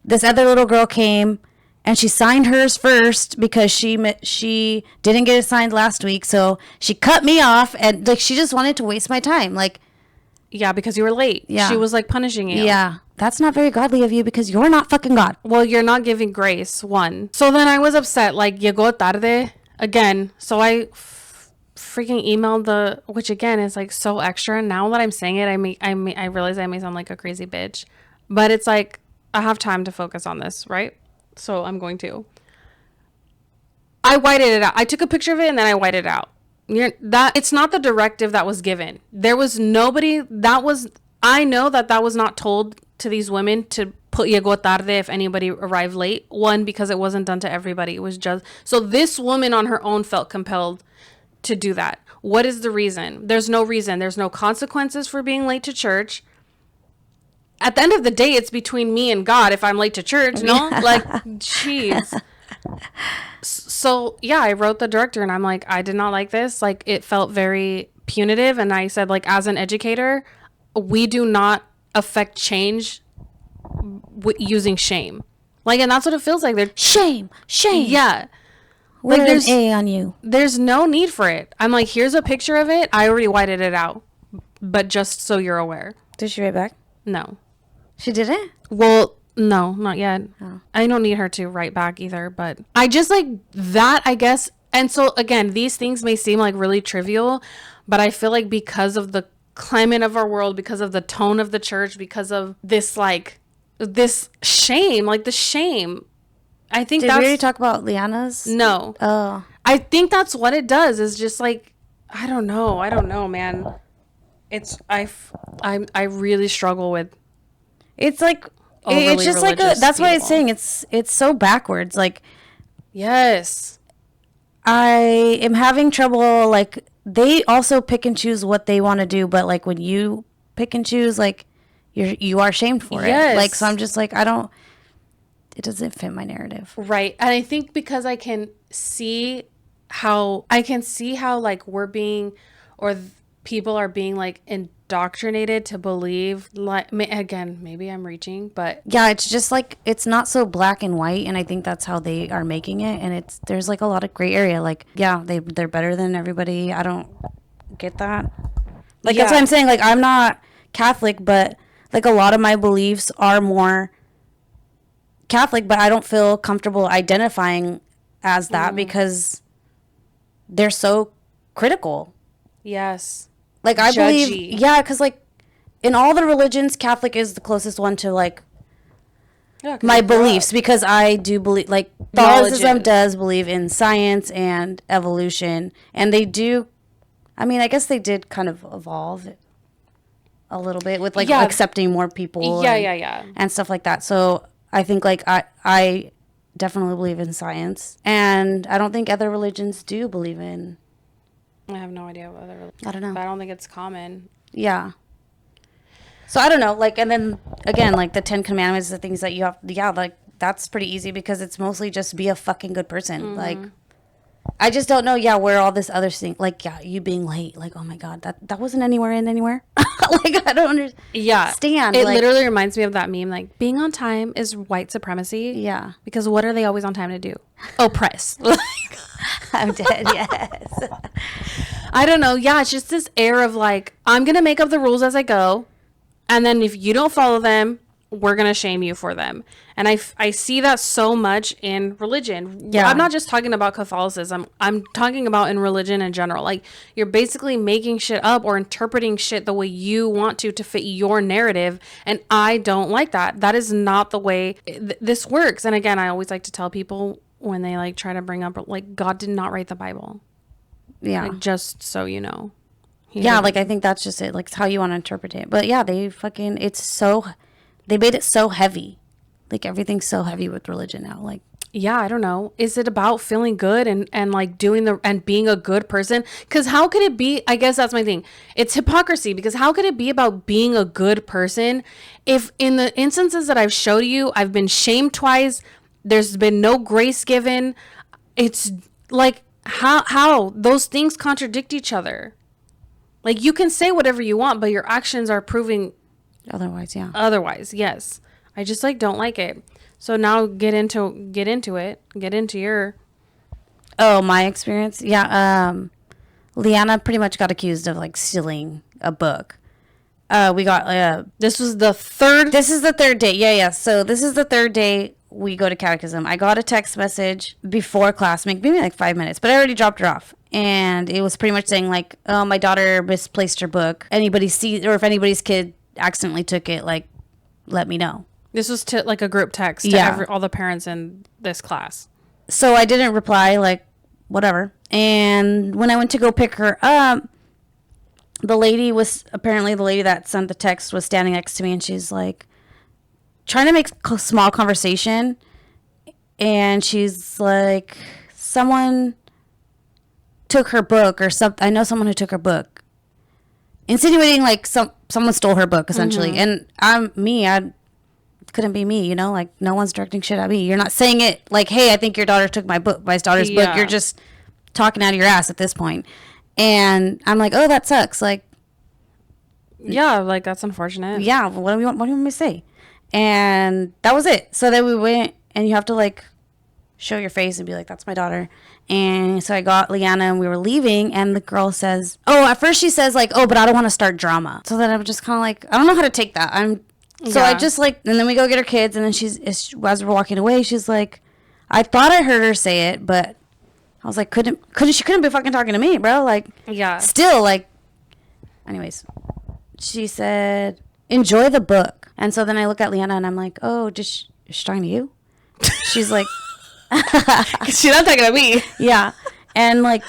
Speaker 2: This other little girl came and she signed hers first because she didn't get it signed last week. So she cut me off, and like, she just wanted to waste my time. Like,
Speaker 1: yeah, because you were late.
Speaker 2: Yeah.
Speaker 1: She was like punishing you.
Speaker 2: yeah, that's not very godly of you because you're not fucking God.
Speaker 1: Well, you're not giving grace, one. So then I was upset, like, llegó tarde again. So I freaking emailed which again is like so extra. Now that I'm saying it, I realize I may sound like a crazy bitch. But it's like, I have time to focus on this, right? So I'm going to. I whited it out. I took a picture of it and then I whited it out. It's not the directive that was given. There was nobody I know that was not told to these women to put llegó tarde if anybody arrived late. One, because it wasn't done to everybody. It was just, so this woman on her own felt compelled to do that. What is the reason? There's no reason. There's no consequences for being late to church. At the end of the day, it's between me and God if I'm late to church, no? Like, jeez. So, yeah, I wrote the director and I'm like, I did not like this. Like, it felt very punitive. And I said, like, as an educator, we do not affect change using shame. Like, and that's what it feels like.
Speaker 2: Shame.
Speaker 1: Yeah.
Speaker 2: Like,
Speaker 1: there's
Speaker 2: an A on you.
Speaker 1: There's no need for it. I'm like, here's a picture of it. I already whited it out. But just so you're aware.
Speaker 2: Did she write back?
Speaker 1: No.
Speaker 2: She didn't?
Speaker 1: Well, no, not yet.
Speaker 2: Oh.
Speaker 1: I don't need her to write back either, but I just like that, I guess. And so again, these things may seem like really trivial, but I feel like because of the climate of our world, because of the tone of the church, because of this shame, like the shame, I think
Speaker 2: Did we already talk about Liana's?
Speaker 1: No.
Speaker 2: Oh.
Speaker 1: I think that's what it does, is just like, I don't know, man. I really struggle with.
Speaker 2: It's like,
Speaker 1: overly
Speaker 2: it's just like that's why it's saying it's so backwards. Like,
Speaker 1: yes,
Speaker 2: I am having trouble. Like, they also pick and choose what they want to do, but like when you pick and choose, like you are shamed for
Speaker 1: yes.
Speaker 2: it. Like, so I'm just like, it doesn't fit my narrative.
Speaker 1: Right. And I think because I can see how like we're being, or people are being like indoctrinated to believe, like, again, maybe I'm reaching, but
Speaker 2: yeah, it's just like, it's not so black and white, and I think that's how they are making it, and there's like a lot of gray area. Like, yeah, they're better than everybody. I don't get that. Like, that's what I'm saying. Like, I'm not Catholic, but, like, a lot of my beliefs are more Catholic, but I don't feel comfortable identifying as that because they're so critical.
Speaker 1: Yes.
Speaker 2: Like, I believe,
Speaker 1: Judgy.
Speaker 2: yeah, because, like, in all the religions, Catholic is the closest one to, like, my beliefs, because I do believe, like, Catholicism does believe in science and evolution, and they do, I mean, I guess they did kind of evolve a little bit with, like, accepting more people and stuff like that. So I think, like, I definitely believe in science, and I don't think other religions do believe in.
Speaker 1: I have no idea what other religions.
Speaker 2: I don't know.
Speaker 1: But I don't think it's common.
Speaker 2: Yeah. So I don't know, like, and then again, like, the 10 Commandments, the things that you have, like, that's pretty easy because it's mostly just be a fucking good person. Like, I just don't know, where all this other thing, like, you being late, like, oh my God, that wasn't anywhere. Like, I don't understand.
Speaker 1: Yeah.
Speaker 2: Stand.
Speaker 1: It
Speaker 2: like,
Speaker 1: literally reminds me of that meme, like, being on time is white supremacy.
Speaker 2: Yeah.
Speaker 1: Because what are they always on time to do? Oppress.
Speaker 2: I'm dead, yes.
Speaker 1: I don't know. Yeah, it's just this air of, like, I'm going to make up the rules as I go. And then if you don't follow them, we're going to shame you for them. And I see that so much in religion. Yeah. I'm not just talking about Catholicism. I'm talking about in religion in general. Like, you're basically making shit up or interpreting shit the way you want to fit your narrative. And I don't like that. That is not the way this works. And again, I always like to tell people when they, like, try to bring up, like, God did not write the Bible. Yeah. Like, just so you know.
Speaker 2: Like, I think that's just it. Like, it's how you want to interpret it. But yeah, they made it so heavy. Like, everything's so heavy with religion now. Like,
Speaker 1: yeah, I don't know. Is it about feeling good and like and being a good person? Because how could it be? I guess that's my thing. It's hypocrisy, because how could it be about being a good person if in the instances that I've showed you, I've been shamed twice, there's been no grace given. It's like, how those things contradict each other. Like, you can say whatever you want, but your actions are proving
Speaker 2: otherwise. Yeah.
Speaker 1: Otherwise, yes. I just, like, don't like it. So now get into it. Get into your.
Speaker 2: Oh, my experience. Yeah. Leanna pretty much got accused of, like, stealing a book. We got.
Speaker 1: This was the third.
Speaker 2: This is the third day. Yeah. So this is the third day we go to catechism. I got a text message before class, maybe like 5 minutes, but I already dropped her off. And it was pretty much saying, like, oh, my daughter misplaced her book. Anybody see, or if anybody's kid accidentally took it, like, let me know.
Speaker 1: This was to, like, a group text to all the parents in this class.
Speaker 2: So I didn't reply, like, whatever. And when I went to go pick her up, the lady that sent the text was standing next to me, and she's like trying to make a small conversation. And she's like, someone took her book or something. I know someone who took her book, insinuating like someone stole her book, essentially. And I couldn't be me, like, no one's directing shit at me. You're not saying it like, hey, I think your daughter took my daughter's book. You're just talking out of your ass at this point. And I'm like, oh, that sucks. Like,
Speaker 1: yeah, like, that's unfortunate.
Speaker 2: Yeah, what do you want me to say? And that was it. So then we went, and you have to, like, show your face and be like, that's my daughter. And so I got Leanna, and we were leaving, and the girl says, at first she says, like, oh, but I don't want to start drama. So then I'm just kind of like, I don't know how to take that. I just, like, and then we go get her kids, and then as we're walking away, she's like, I thought I heard her say it, but I was like, she couldn't be fucking talking to me, bro. Like, yeah. Still, like, anyways, she said, enjoy the book. And so then I look at Leanna, and I'm like, oh, is she talking to you? She's like,
Speaker 1: she's not talking to me.
Speaker 2: Yeah. And, like,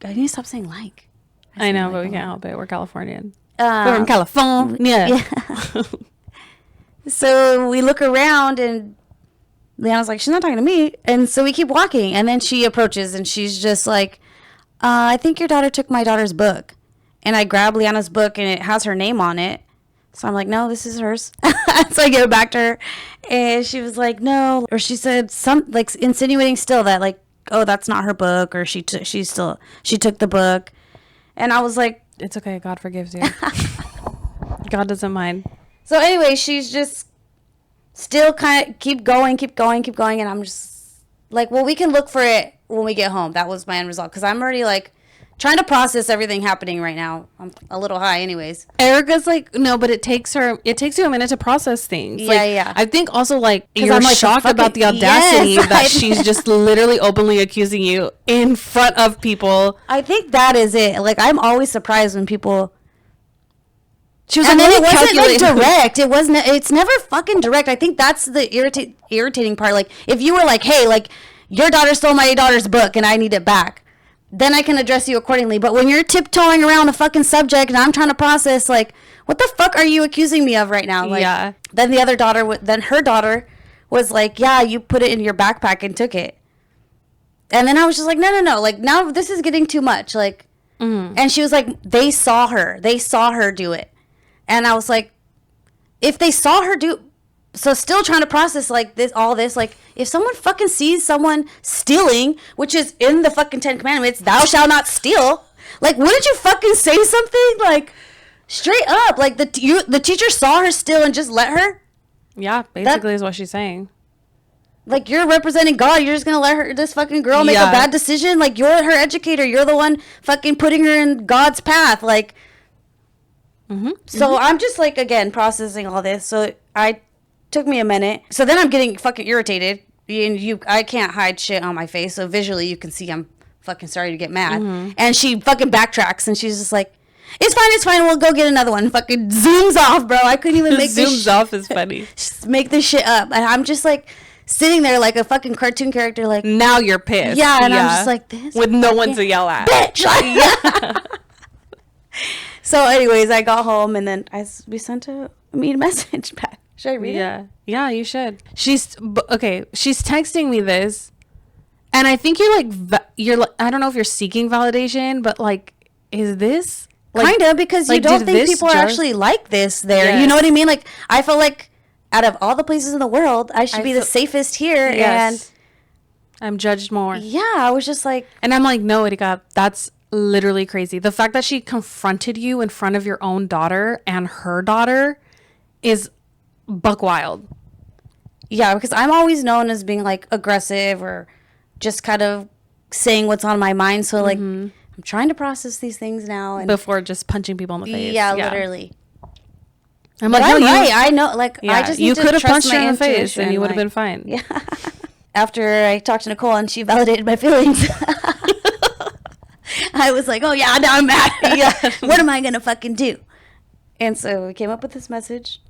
Speaker 2: I need to stop saying like.
Speaker 1: I know, but we can't help it. We're Californian. We're from California. Yeah.
Speaker 2: So we look around, and Leanna's like, she's not talking to me. And so we keep walking, and then she approaches, and she's just like, I think your daughter took my daughter's book. And I grab Leanna's book, and it has her name on it. So I'm like, no, this is hers. So I give it back to her, and she was like, no. Or she said like, insinuating still that, like, oh, that's not her book, or she took the book. And I was like,
Speaker 1: it's okay. God forgives you. God doesn't mind.
Speaker 2: So anyway, she's just still kind of keep going. And I'm just like, well, we can look for it when we get home. That was my end result. Because I'm already, like, Trying to process everything happening right now. I'm a little high anyways.
Speaker 1: Erica's like, no, but it takes you a minute to process things.
Speaker 2: Yeah,
Speaker 1: like,
Speaker 2: yeah.
Speaker 1: I think also like you're
Speaker 2: I'm like,
Speaker 1: shocked about the audacity that she's just literally openly accusing you in front of people.
Speaker 2: I think that is it. Like, I'm always surprised when people.
Speaker 1: She was
Speaker 2: And
Speaker 1: like,
Speaker 2: then it
Speaker 1: really
Speaker 2: wasn't like
Speaker 1: calculating.
Speaker 2: direct. It wasn't. It's never fucking direct. I think that's the irritating part. Like, if you were like, hey, like, your daughter stole my daughter's book and I need it back, then I can address you accordingly. But when you're tiptoeing around a fucking subject and I'm trying to process, like, what the fuck are you accusing me of right now? Like,
Speaker 1: Yeah.
Speaker 2: Then the other daughter, then her daughter was like, yeah, you put it in your backpack and took it. And then I was just like, no. Like, now this is getting too much. Like, and she was like, they saw her do it. And I was like, if they saw her do, so still trying to process like all this, like if someone fucking sees someone stealing, which is in the fucking 10 Commandments, thou shalt not steal. Like, wouldn't you fucking say something? Like, straight up, like the teacher saw her steal and just let her?
Speaker 1: Yeah, basically is what she's saying.
Speaker 2: Like, you're representing God. You're just going to let this fucking girl make a bad decision? Like, you're her educator. You're the one fucking putting her in God's path. Like, so I'm just like, again, processing all this. So took me a minute. So then I'm getting fucking irritated. And I can't hide shit on my face. So visually you can see I'm fucking starting to get mad. And she fucking backtracks and she's just like, it's fine. We'll go get another one. Fucking zooms off, bro. I couldn't even make this
Speaker 1: zooms off is funny.
Speaker 2: Make this shit up. And I'm just like sitting there like a fucking cartoon character. Like,
Speaker 1: now you're pissed.
Speaker 2: Yeah. And I'm just like, this
Speaker 1: with no one to yell at.
Speaker 2: Bitch. Yeah. So anyways, I got home and then we sent a message back. Should I read it?
Speaker 1: Yeah, you should. She's texting me this, and I think you're like, I don't know if you're seeking validation, but like, is this like,
Speaker 2: kind of, because you don't think people are actually like this there?
Speaker 1: Yes.
Speaker 2: You know what I mean? Like, I felt like out of all the places in the world, I should be the safest here. Yes. And
Speaker 1: I'm judged more.
Speaker 2: Yeah, I was just like,
Speaker 1: and I'm like, no, Erika, that's literally crazy. The fact that she confronted you in front of your own daughter and her daughter is buck wild.
Speaker 2: Yeah, because I'm always known as being like aggressive or just kind of saying what's on my mind. So like, I'm trying to process these things now. And
Speaker 1: before just punching people in the face.
Speaker 2: Yeah, literally.
Speaker 1: I'm
Speaker 2: like,
Speaker 1: no,
Speaker 2: right. I know. Like, I just need
Speaker 1: you
Speaker 2: to
Speaker 1: could have
Speaker 2: trust
Speaker 1: punched her
Speaker 2: my
Speaker 1: in the face
Speaker 2: intuition,
Speaker 1: and you would
Speaker 2: like,
Speaker 1: have been fine.
Speaker 2: Yeah. After I talked to Nicole and she validated my feelings, I was like, oh yeah, now I'm mad. Yeah. What am I gonna fucking do? And so we came up with this message,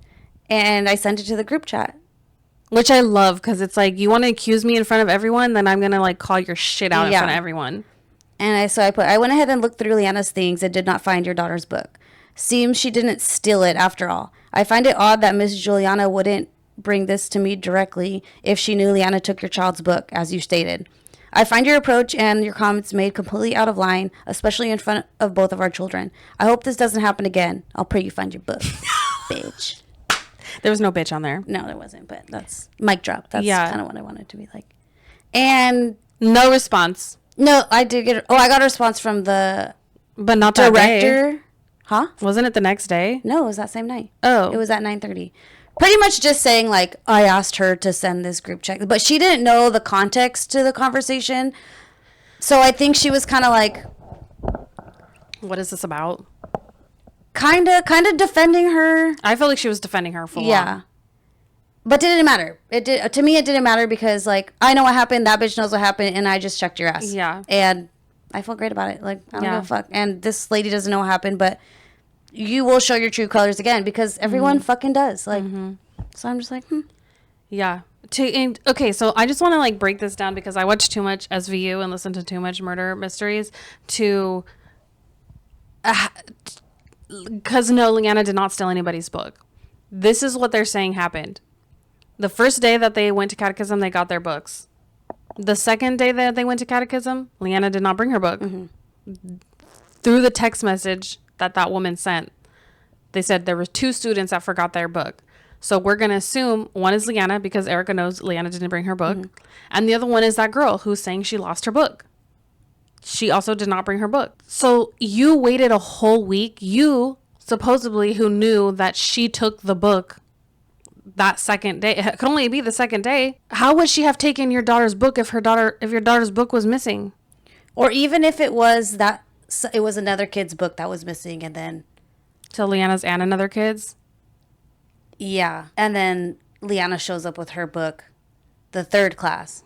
Speaker 2: and I sent it to the group chat.
Speaker 1: Which I love, because it's like, you want to accuse me in front of everyone, then I'm gonna like call your shit out in front of everyone.
Speaker 2: And I went ahead and looked through Leanna's things and did not find your daughter's book. Seems she didn't steal it after all. I find it odd that Miss Juliana wouldn't bring this to me directly if she knew Leanna took your child's book, as you stated. I find your approach and your comments made completely out of line, especially in front of both of our children. I hope this doesn't happen again. I'll pray you find your book. Bitch.
Speaker 1: There was no bitch on there.
Speaker 2: No, there wasn't, but that's mic drop. That's kind of what I wanted to be like. And
Speaker 1: no response.
Speaker 2: No, I did get. I got a response from the
Speaker 1: but not that
Speaker 2: director.
Speaker 1: Day.
Speaker 2: Huh?
Speaker 1: Wasn't it the next day?
Speaker 2: No, it was that same night.
Speaker 1: Oh.
Speaker 2: It was at 9:30. Pretty much just saying, like, I asked her to send this group chat, but she didn't know the context to the conversation. So I think she was kind of like,
Speaker 1: what is this about?
Speaker 2: Kind of defending her.
Speaker 1: I felt like she was defending her full on.
Speaker 2: But didn't matter. To me, it didn't matter because, like, I know what happened. That bitch knows what happened, and I just checked your ass.
Speaker 1: Yeah.
Speaker 2: And I feel great about it. Like, I don't give a fuck. And this lady doesn't know what happened, but you will show your true colors again because everyone fucking does. Like, so I'm just like,
Speaker 1: Yeah. Okay, so I just want to like break this down because I watch too much SVU and listen to too much murder mysteries to, because no, Leanna did not steal anybody's book. This is what they're saying happened. The first day that they went to catechism, they got their books. The second day that they went to catechism, Leanna did not bring her book. Through the text message that woman sent, they said there were 2 students that forgot their book. So we're going to assume one is Leanna because Erica knows Leanna didn't bring her book. And the other one is that girl who's saying she lost her book. She also did not bring her book. So you waited a whole week. You supposedly who knew that she took the book that second day. It could only be the second day. How would she have taken your daughter's book if your daughter's book was missing?
Speaker 2: Or even if it was that so it was another kid's book that was missing, and then
Speaker 1: So Leanna's and another kid's.
Speaker 2: yeah, and then Leanna shows up with her book, the third class.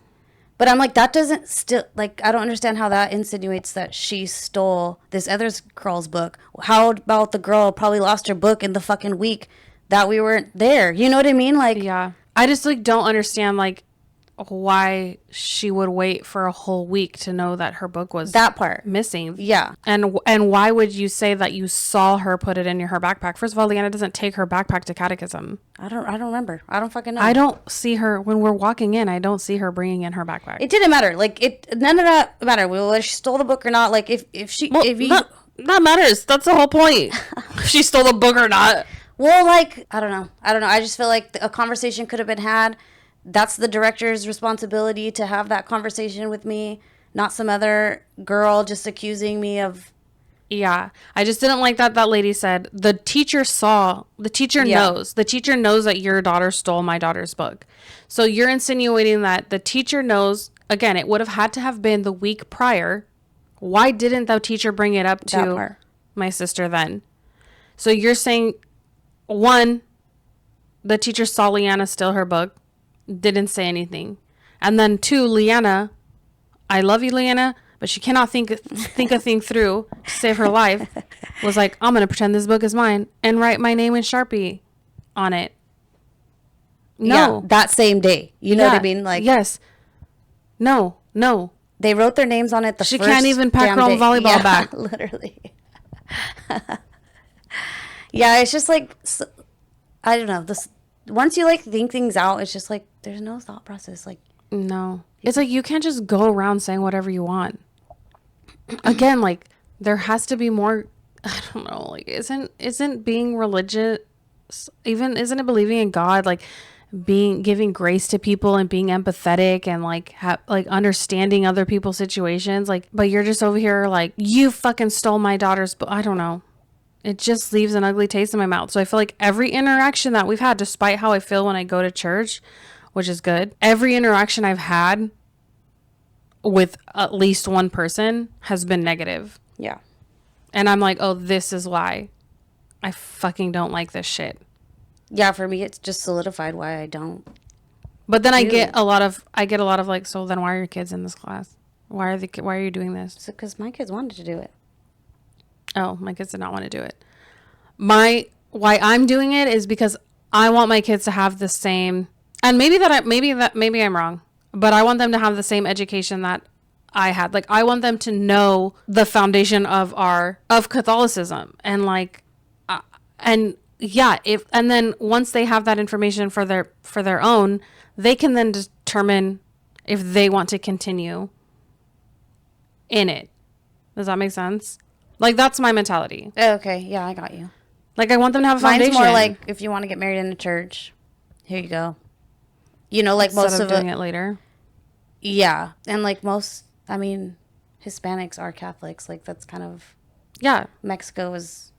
Speaker 2: But I'm like, that doesn't still, like, I don't understand how that insinuates that she stole this other girl's book. How about the girl probably lost her book in the fucking week that we weren't there? You know what I mean? Like,
Speaker 1: Yeah. I just like don't understand like why she would wait for a whole week to know that her book was
Speaker 2: that part.
Speaker 1: missing.
Speaker 2: Yeah.
Speaker 1: And why would you say that you saw her put it in her backpack? First of all, Leanna doesn't take her backpack to catechism.
Speaker 2: I don't remember. I don't fucking know.
Speaker 1: I don't see her when we're walking in. I don't see her bringing in her backpack.
Speaker 2: It didn't matter. Like, none of that mattered. Whether she stole the book or not. Like, if she,
Speaker 1: Well,
Speaker 2: if you,
Speaker 1: that matters. That's the whole point. If she stole the book or not.
Speaker 2: well, like, I don't know. I just feel like a conversation could have been had. That's the director's responsibility to have that conversation with me, not some other girl just accusing me of.
Speaker 1: Yeah. I just didn't like that lady said, the teacher knows. The teacher knows that your daughter stole my daughter's book. So you're insinuating that the teacher knows, again, it would have had to have been the week prior. Why didn't the teacher bring it up to my sister then? So you're saying, one, the teacher saw Leanna steal her book, didn't say anything. And then two, Leanna, I love you, Leanna, but she cannot think a thing through to save her life, was like, I'm going to pretend this book is mine and write my name in Sharpie on it. No.
Speaker 2: Yeah, that same day. You know what I mean? Like,
Speaker 1: yes. No.
Speaker 2: they wrote their names on it
Speaker 1: She can't even pack her own volleyball bag.
Speaker 2: Literally. Yeah, it's just like, I don't know. This once you like think things out, it's just like there's no thought process. Like,
Speaker 1: no, it's like you can't just go around saying whatever you want. Again, like there has to be more. I don't know. Like, isn't being religious even? Isn't it believing in God? Like giving grace to people and being empathetic and like like understanding other people's situations. Like, but you're just over here like, you fucking stole my daughter's book. I don't know. It just leaves an ugly taste in my mouth. So I feel like every interaction that we've had, despite how I feel when I go to church, which is good, every interaction I've had with at least one person has been negative.
Speaker 2: yeah.
Speaker 1: And I'm like, oh, this is why I fucking don't like this shit.
Speaker 2: Yeah, for me, it's just solidified why I don't.
Speaker 1: But then I get a lot of like, so then why are your kids in this class? Why are you doing this?
Speaker 2: It's because my kids wanted to do it.
Speaker 1: Oh, my kids did not want to do it. Why I'm doing it is because I want my kids to have the same, and maybe I'm wrong, but I want them to have the same education that I had. Like, I want them to know the foundation of Catholicism, and like, and yeah, and then once they have that information for their own, they can then determine if they want to continue in it. Does that make sense? Like, that's my mentality.
Speaker 2: Okay, yeah, I got you.
Speaker 1: Like, I want them to have a foundation.
Speaker 2: Mine's more like, if you want to get married in a church, here you go. You know, like
Speaker 1: Instead
Speaker 2: most
Speaker 1: of
Speaker 2: of
Speaker 1: doing it later.
Speaker 2: Yeah, and like most, I mean, Hispanics are Catholics. Like, that's kind of,
Speaker 1: Yeah,
Speaker 2: Mexico is,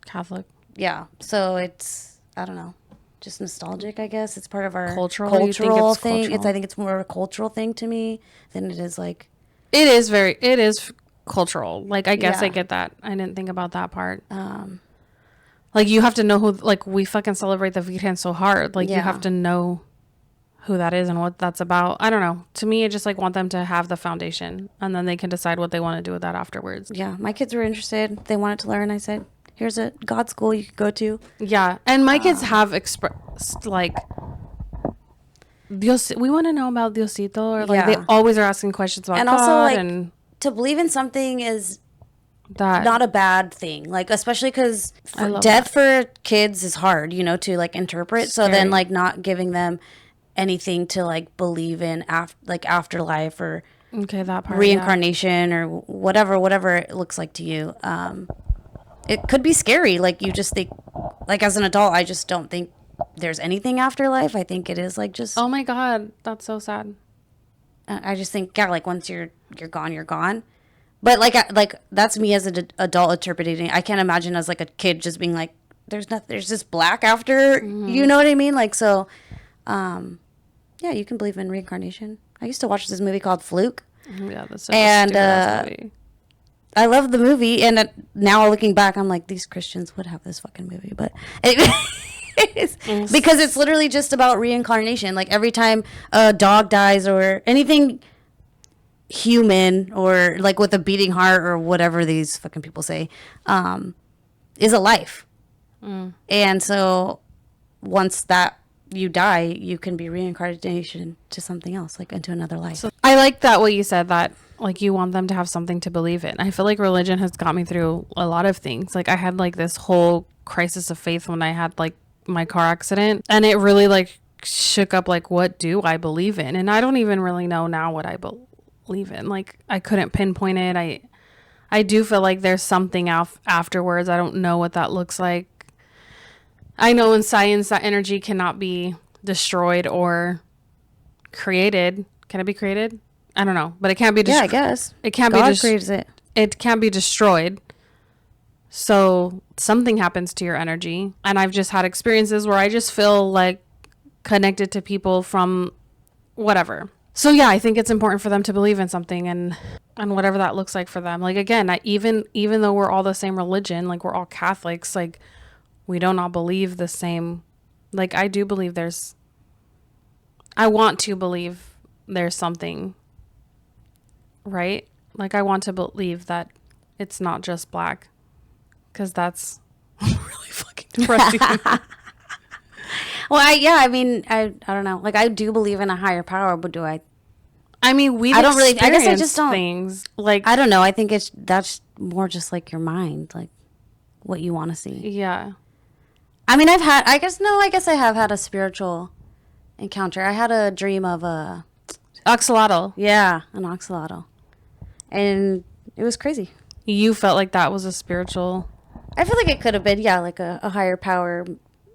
Speaker 1: Catholic.
Speaker 2: yeah. So it's, I don't know, just nostalgic, I guess. It's part of our
Speaker 1: Cultural
Speaker 2: cultural
Speaker 1: You think it's
Speaker 2: thing.
Speaker 1: cultural?
Speaker 2: I think it's more of a cultural thing to me than it is like.
Speaker 1: It is cultural. Like, I guess
Speaker 2: Yeah.
Speaker 1: I get that. I didn't think about that part. Like, you have to know who, like, we fucking celebrate the Virgen so hard. Like, you
Speaker 2: Yeah.
Speaker 1: have to know who that is and what that's about. I don't know. To me, I just, like, want them to have the foundation, and then they can decide what they want to do with that afterwards.
Speaker 2: Yeah, my kids were interested. They wanted to learn. I said, here's a God school you could go to.
Speaker 1: Yeah. And my kids have expressed, like, Dios, we want to know about Diosito, or, like,
Speaker 2: Yeah.
Speaker 1: they always are asking questions about
Speaker 2: And
Speaker 1: God,
Speaker 2: also, like,
Speaker 1: and
Speaker 2: to believe in something is
Speaker 1: that.
Speaker 2: not a bad thing, like, especially because
Speaker 1: love
Speaker 2: death for kids is hard, you know, to like interpret. So then,
Speaker 1: Scary.
Speaker 2: like, not giving them anything to like believe in like afterlife or
Speaker 1: Okay, that part.
Speaker 2: reincarnation or whatever it looks like to you, it could be scary. Like, you just think, like, as an adult, I just don't think there's anything afterlife. I think it is like just
Speaker 1: Oh my God, that's so sad.
Speaker 2: I just think, yeah, like, once you're gone, you're gone. But like that's me as an adult interpreting it. I can't imagine as like a kid just being like, there's just black after. You know what I mean? Like, so yeah, you can believe in reincarnation. I used to watch this movie called Fluke.
Speaker 1: Yeah, that's so
Speaker 2: And,
Speaker 1: stupid ass movie.
Speaker 2: I love the movie, and now looking back, I'm like, these Christians would have this fucking movie, but because it's literally just about reincarnation. Like every time a dog dies or anything human or like with a beating heart or whatever these fucking people say, is a life. And so once that you die, you can be reincarnation to something else, like into another life.
Speaker 1: So I like that what you said, that like you want them to have something to believe in. I feel like religion has got me through a lot of things. Like I had like this whole crisis of faith when I had like my car accident, and it really like shook up like, what do I believe in? And I don't even really know now what I believe in. Like I couldn't pinpoint it. I do feel like there's something afterwards. I don't know what that looks like. I know in science that energy cannot be destroyed or created. Can it be created? I don't know, but it can't be
Speaker 2: Yeah, I
Speaker 1: destroyed.
Speaker 2: guess.
Speaker 1: It can't
Speaker 2: God
Speaker 1: be
Speaker 2: creates it.
Speaker 1: It can't be destroyed. So something happens to your energy. And I've just had experiences where I just feel like connected to people from whatever. So yeah, I think it's important for them to believe in something, and whatever that looks like for them. Like again, even though we're all the same religion, like we're all Catholics, like we don't all believe the same. Like I do believe I want to believe there's something, right? Like I want to believe that it's not just black, because that's really fucking depressing.
Speaker 2: Well, I mean, I don't know. Like, I do believe in a higher power, but do I?
Speaker 1: I mean, we've
Speaker 2: I don't really. I guess I
Speaker 1: experienced
Speaker 2: just don't.
Speaker 1: things like
Speaker 2: I don't know. I think that's more just like your mind, like what you want to see.
Speaker 1: yeah.
Speaker 2: I mean, I've had. I guess no. I guess I have had a spiritual encounter. I had a dream of a
Speaker 1: Oxalotl.
Speaker 2: an oxalotl, and it was crazy.
Speaker 1: You felt like that was a spiritual
Speaker 2: I feel like it could have been like a higher power.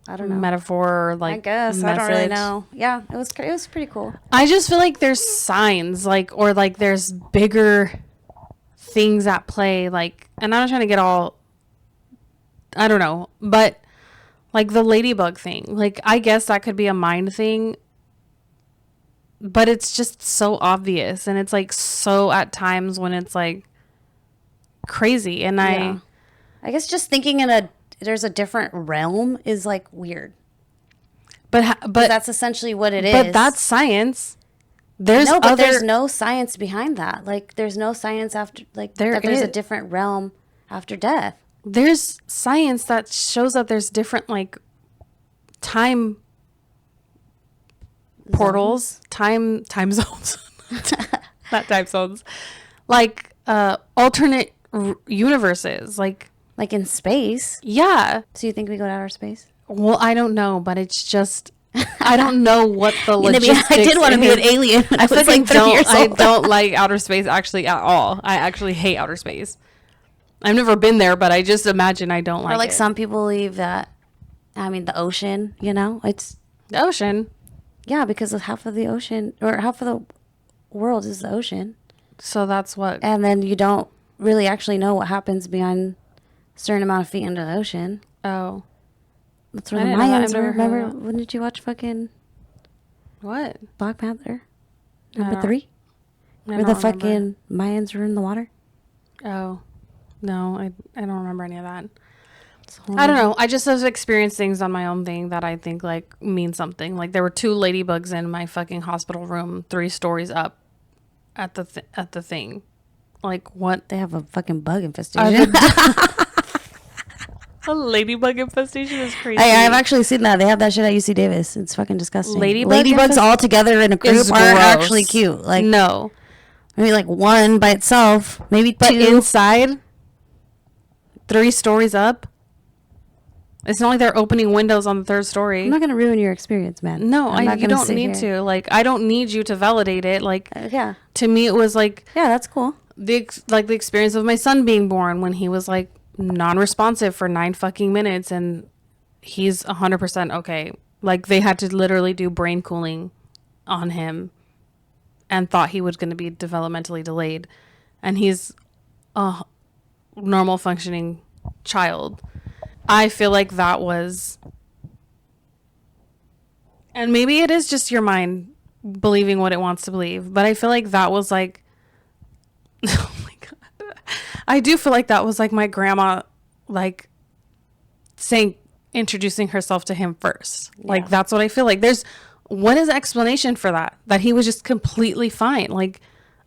Speaker 2: I don't know.
Speaker 1: metaphor or like
Speaker 2: I guess I don't really know. Yeah, it was pretty cool.
Speaker 1: I just feel like there's signs, like, or like there's bigger things at play, like, and I'm not trying to get all, I don't know, but like the ladybug thing, like I guess that could be a mind thing, but it's just so obvious, and it's like so at times when it's like crazy, and
Speaker 2: Yeah. I guess just thinking there's a different realm is like weird.
Speaker 1: but
Speaker 2: 'Cause that's essentially what it is.
Speaker 1: but that's science. There's
Speaker 2: no, but
Speaker 1: other,
Speaker 2: there's no science behind that. Like, there's no science after like
Speaker 1: There
Speaker 2: there's a
Speaker 1: is.
Speaker 2: different realm after death.
Speaker 1: there's science that shows that there's different like time portals, time zones, not time zones, like alternate universes. Like
Speaker 2: Like in space.
Speaker 1: yeah,
Speaker 2: So you think we go to outer space?
Speaker 1: well I don't know, but it's just I don't know what the
Speaker 2: You know,
Speaker 1: logistics.
Speaker 2: I did want to be an
Speaker 1: is.
Speaker 2: alien when I was
Speaker 1: fucking
Speaker 2: like 30 years old.
Speaker 1: I don't like outer space actually at all. I actually hate outer space. I've never been there, but I just imagine I don't like
Speaker 2: Or like
Speaker 1: it.
Speaker 2: some people believe that, I mean, the ocean, it's,
Speaker 1: The ocean.
Speaker 2: yeah, because of half of the ocean, or half of the world is the ocean.
Speaker 1: So that's what.
Speaker 2: And then you don't really actually know what happens beyond a certain amount of feet into the ocean.
Speaker 1: Oh,
Speaker 2: That's where
Speaker 1: I
Speaker 2: the
Speaker 1: didn't know that. I've
Speaker 2: Mayans
Speaker 1: never
Speaker 2: were.
Speaker 1: heard of
Speaker 2: Remember,
Speaker 1: that.
Speaker 2: when did you watch fucking
Speaker 1: what?
Speaker 2: Black Panther?
Speaker 1: I
Speaker 2: Number
Speaker 1: don't-
Speaker 2: 3?
Speaker 1: I
Speaker 2: Where
Speaker 1: don't
Speaker 2: the
Speaker 1: remember.
Speaker 2: fucking Mayans were in the water?
Speaker 1: Oh, no, I don't remember any of that.
Speaker 2: It's
Speaker 1: I don't know. I just have experienced things on my own thing that I think like mean something. Like there were 2 ladybugs in my fucking hospital room, 3 stories up at the thing. Like what?
Speaker 2: They have a fucking bug
Speaker 1: Are
Speaker 2: infestation.
Speaker 1: a ladybug infestation is crazy.
Speaker 2: I've actually seen that. They have that shit at UC Davis. It's fucking disgusting.
Speaker 1: Ladybug
Speaker 2: Ladybugs all together in a group
Speaker 1: is
Speaker 2: are
Speaker 1: gross.
Speaker 2: actually cute. Like,
Speaker 1: no,
Speaker 2: maybe like one by itself, maybe
Speaker 1: but
Speaker 2: 2.
Speaker 1: inside, 3 stories up. It's not like they're opening windows on the 3rd story.
Speaker 2: I'm not gonna ruin your experience, man.
Speaker 1: No,
Speaker 2: I'm not
Speaker 1: you
Speaker 2: gonna
Speaker 1: don't
Speaker 2: sit
Speaker 1: need
Speaker 2: here.
Speaker 1: to. Like, I don't need you to validate it. Like,
Speaker 2: Yeah,
Speaker 1: to me, it was like
Speaker 2: yeah, that's cool.
Speaker 1: the experience of my son being born when he was like non-responsive for 9 fucking minutes, and he's 100% okay. Like, they had to literally do brain cooling on him, and thought he was going to be developmentally delayed, and he's a normal functioning child. I feel like that was, and maybe it is just your mind believing what it wants to believe, but I feel like that was like, oh my God. I do feel like that was like my grandma, like saying, introducing herself to him first. Like,
Speaker 2: Yeah.
Speaker 1: that's what I feel like. What is the explanation for that? That he was just completely fine. Like,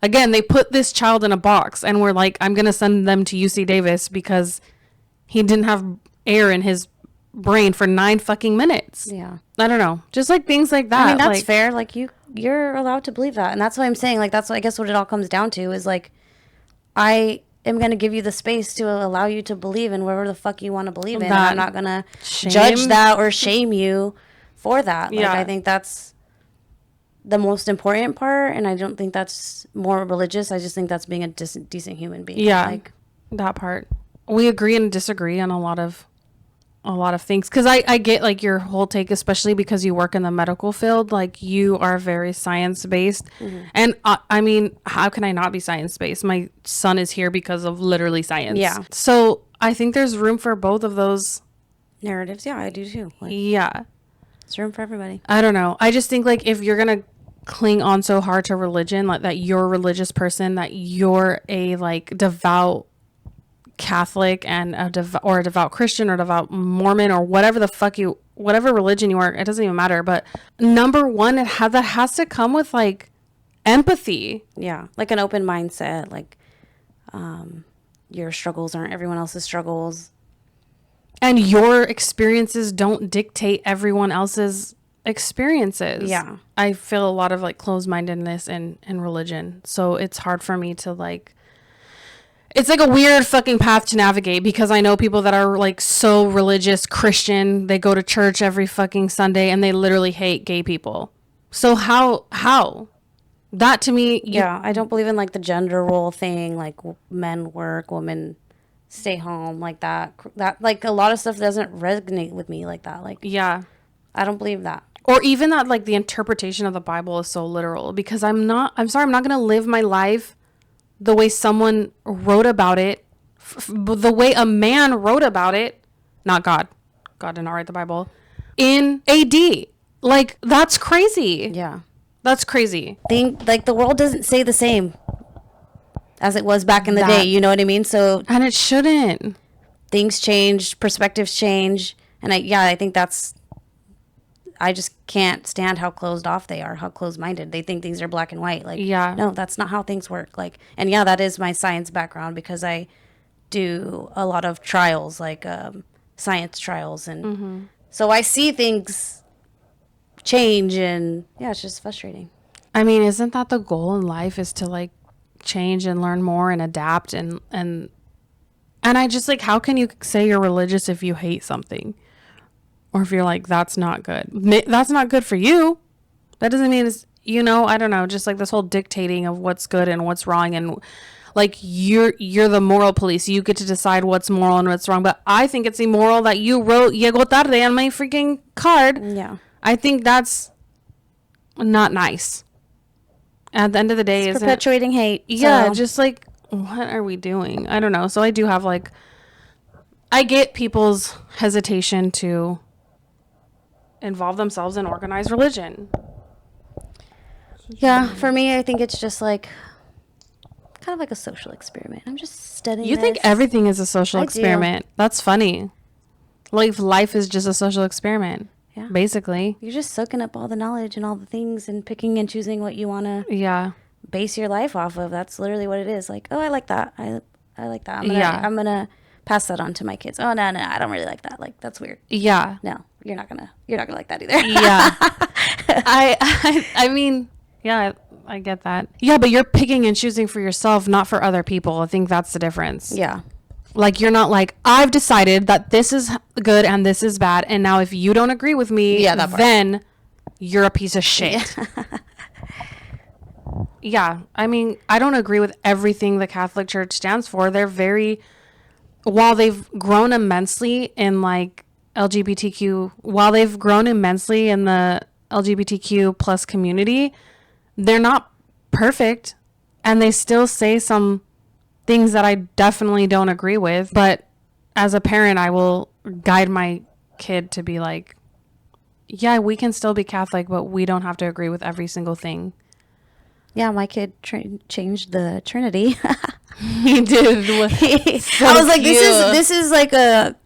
Speaker 1: again, they put this child in a box and were like, I'm going to send them to UC Davis because he didn't have air in his brain for 9 fucking minutes.
Speaker 2: Yeah.
Speaker 1: I don't know. Just like things like that.
Speaker 2: I mean, that's
Speaker 1: like,
Speaker 2: fair. Like, you're allowed to believe that. And that's what I'm saying. Like, that's what, I guess what it all comes down to is like, I am going to give you the space to allow you to believe in whatever the fuck you want to believe in. And I'm not going to judge that or shame you for that. Like,
Speaker 1: Yeah.
Speaker 2: I think that's the most important part. And I don't think that's more religious. I just think that's being a decent human being.
Speaker 1: Yeah.
Speaker 2: Like,
Speaker 1: that part. We agree and disagree on a lot of things, because I get like your whole take, especially because you work in the medical field. Like, you are very science based. And I mean, how can I not be science based? My son is here because of literally science.
Speaker 2: Yeah.
Speaker 1: So I think there's room for both of those
Speaker 2: narratives. Yeah, I do too. Like,
Speaker 1: Yeah.
Speaker 2: there's room for everybody.
Speaker 1: I don't know. I just think like if you're going to cling on so hard to religion, like that you're a religious person, that you're a like devout Catholic and a devout Christian or devout Mormon or whatever the fuck whatever religion you are, it doesn't even matter. But number one, that has to come with like empathy.
Speaker 2: Yeah, like an open mindset. Like, your struggles aren't everyone else's struggles.
Speaker 1: And your experiences don't dictate everyone else's experiences.
Speaker 2: Yeah.
Speaker 1: I feel a lot of like closed-mindedness in religion. So it's hard for me to like, it's like a weird fucking path to navigate, because I know people that are like so religious Christian, they go to church every fucking Sunday and they literally hate gay people. So how? That to me,
Speaker 2: Yeah, I don't believe in like the gender role thing, like men work, women stay home, like that. That like a lot of stuff doesn't resonate with me like that. Like,
Speaker 1: yeah.
Speaker 2: I don't believe that.
Speaker 1: Or even that like the interpretation of the Bible is so literal, because I'm sorry, I'm not going to live my life the way someone wrote about it, the way a man wrote about it, not God. God did not write the Bible, in AD. Like, that's crazy.
Speaker 2: Yeah.
Speaker 1: That's crazy.
Speaker 2: Like the world doesn't stay the same as it was back in the day, you know what I mean? So,
Speaker 1: and it shouldn't.
Speaker 2: Things change, perspectives change, and I think I just can't stand how closed off they are, how closed-minded. They think things are black and white. Like,
Speaker 1: yeah.
Speaker 2: No, that's not how things work. Like, and yeah, that is my science background, because I do a lot of trials, like science trials, and so I see things change, and yeah, it's just frustrating.
Speaker 1: I mean, isn't that the goal in life, is to like change and learn more and adapt and I just like, how can you say you're religious if you hate something? Or if you're like, that's not good. That's not good for you. That doesn't mean it's, I don't know, just like this whole dictating of what's good and what's wrong. And like, you're the moral police. You get to decide what's moral and what's wrong. But I think it's immoral that you wrote "Llego tarde" on my freaking card.
Speaker 2: Yeah.
Speaker 1: I think that's not nice. At the end of the day,
Speaker 2: it's perpetuating hate.
Speaker 1: Yeah,
Speaker 2: so.
Speaker 1: just like, what are we doing? I don't know. So I do have like, I get people's hesitation to involve themselves in organized religion.
Speaker 2: Yeah, for me, I think it's just like kind of like a social experiment. I'm just studying.
Speaker 1: You think everything is a social
Speaker 2: I
Speaker 1: experiment?
Speaker 2: do.
Speaker 1: That's funny. Like, life is just a social experiment.
Speaker 2: Yeah.
Speaker 1: Basically.
Speaker 2: You're just soaking up all the knowledge and all the things and picking and choosing what you want to
Speaker 1: Yeah.
Speaker 2: base your life off of. That's literally what it is. Like, oh, I like that. I like that.
Speaker 1: Yeah.
Speaker 2: I'm gonna pass that on to my kids. Oh, no, I don't really like that. Like, that's weird.
Speaker 1: Yeah.
Speaker 2: No, you're not gonna like that either.
Speaker 1: Yeah. I mean, yeah, I get that. Yeah, but you're picking and choosing for yourself, not for other people. I think that's the difference.
Speaker 2: Yeah.
Speaker 1: Like, you're not like, I've decided that this is good and this is bad, and now if you don't agree with me, then you're a piece of shit. Yeah. I mean, I don't agree with everything the Catholic Church stands for. They're while they've grown immensely in like while they've grown immensely in the LGBTQ plus community, they're not perfect, and they still say some things that I definitely don't agree with. But as a parent, I will guide my kid to be like, yeah, we can still be Catholic, but we don't have to agree with every single thing.
Speaker 2: Yeah, my kid changed the Trinity.
Speaker 1: He did. So
Speaker 2: I was like,
Speaker 1: cute.
Speaker 2: this is like a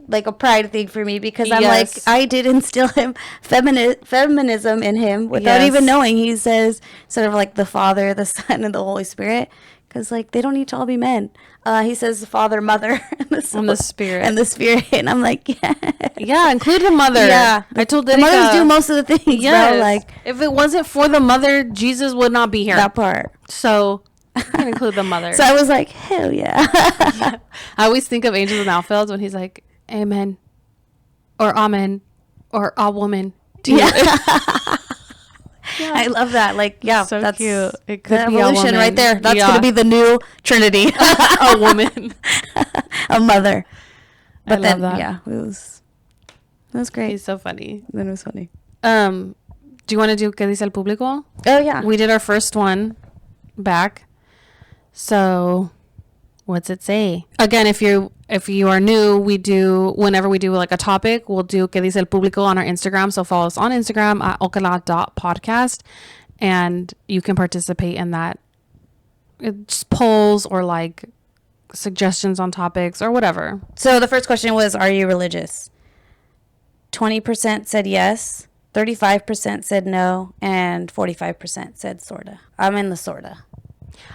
Speaker 2: like a pride thing for me, because I'm like,
Speaker 1: Yes.
Speaker 2: I did instill him feminism in him without
Speaker 1: Yes.
Speaker 2: even knowing. He says sort of like the Father, the Son, and the Holy Spirit, because like they don't need to all be men. He says the Father, Mother, and the Soul,
Speaker 1: And the Spirit.
Speaker 2: and the Spirit, and I'm like, yeah,
Speaker 1: Yeah, include the mother.
Speaker 2: yeah.
Speaker 1: I told
Speaker 2: The
Speaker 1: Didika,
Speaker 2: mothers do most of the things, bro. Like
Speaker 1: if it wasn't for the mother, Jesus would not be here.
Speaker 2: that part.
Speaker 1: So you can include the mother.
Speaker 2: So I was like, hell yeah.
Speaker 1: Yeah. I always think of Angels and Outfields when he's like, Amen, or Amen, or a woman. To you.
Speaker 2: Yeah. I love that. Like, yeah,
Speaker 1: So
Speaker 2: that's
Speaker 1: cute. It could
Speaker 2: the
Speaker 1: be a
Speaker 2: evolution
Speaker 1: woman.
Speaker 2: right there. That's
Speaker 1: Yeah.
Speaker 2: gonna be the new Trinity.
Speaker 1: A woman.
Speaker 2: A mother. But
Speaker 1: I
Speaker 2: then,
Speaker 1: love that.
Speaker 2: yeah, it was great.
Speaker 1: He's so funny.
Speaker 2: Then it was funny.
Speaker 1: Do you want to do ¿Qué dice el público?
Speaker 2: Oh yeah.
Speaker 1: We did our first one back. So what's it say? Again, if you are new, whenever we do like a topic, we'll do ¿Qué dice el público on our Instagram. So follow us on Instagram at ocala.podcast, and you can participate in that. It's polls or like suggestions on topics or whatever.
Speaker 2: So the first question was, are you religious? 20% said yes, 35% said no, and 45% said sorta. I'm in the sorta.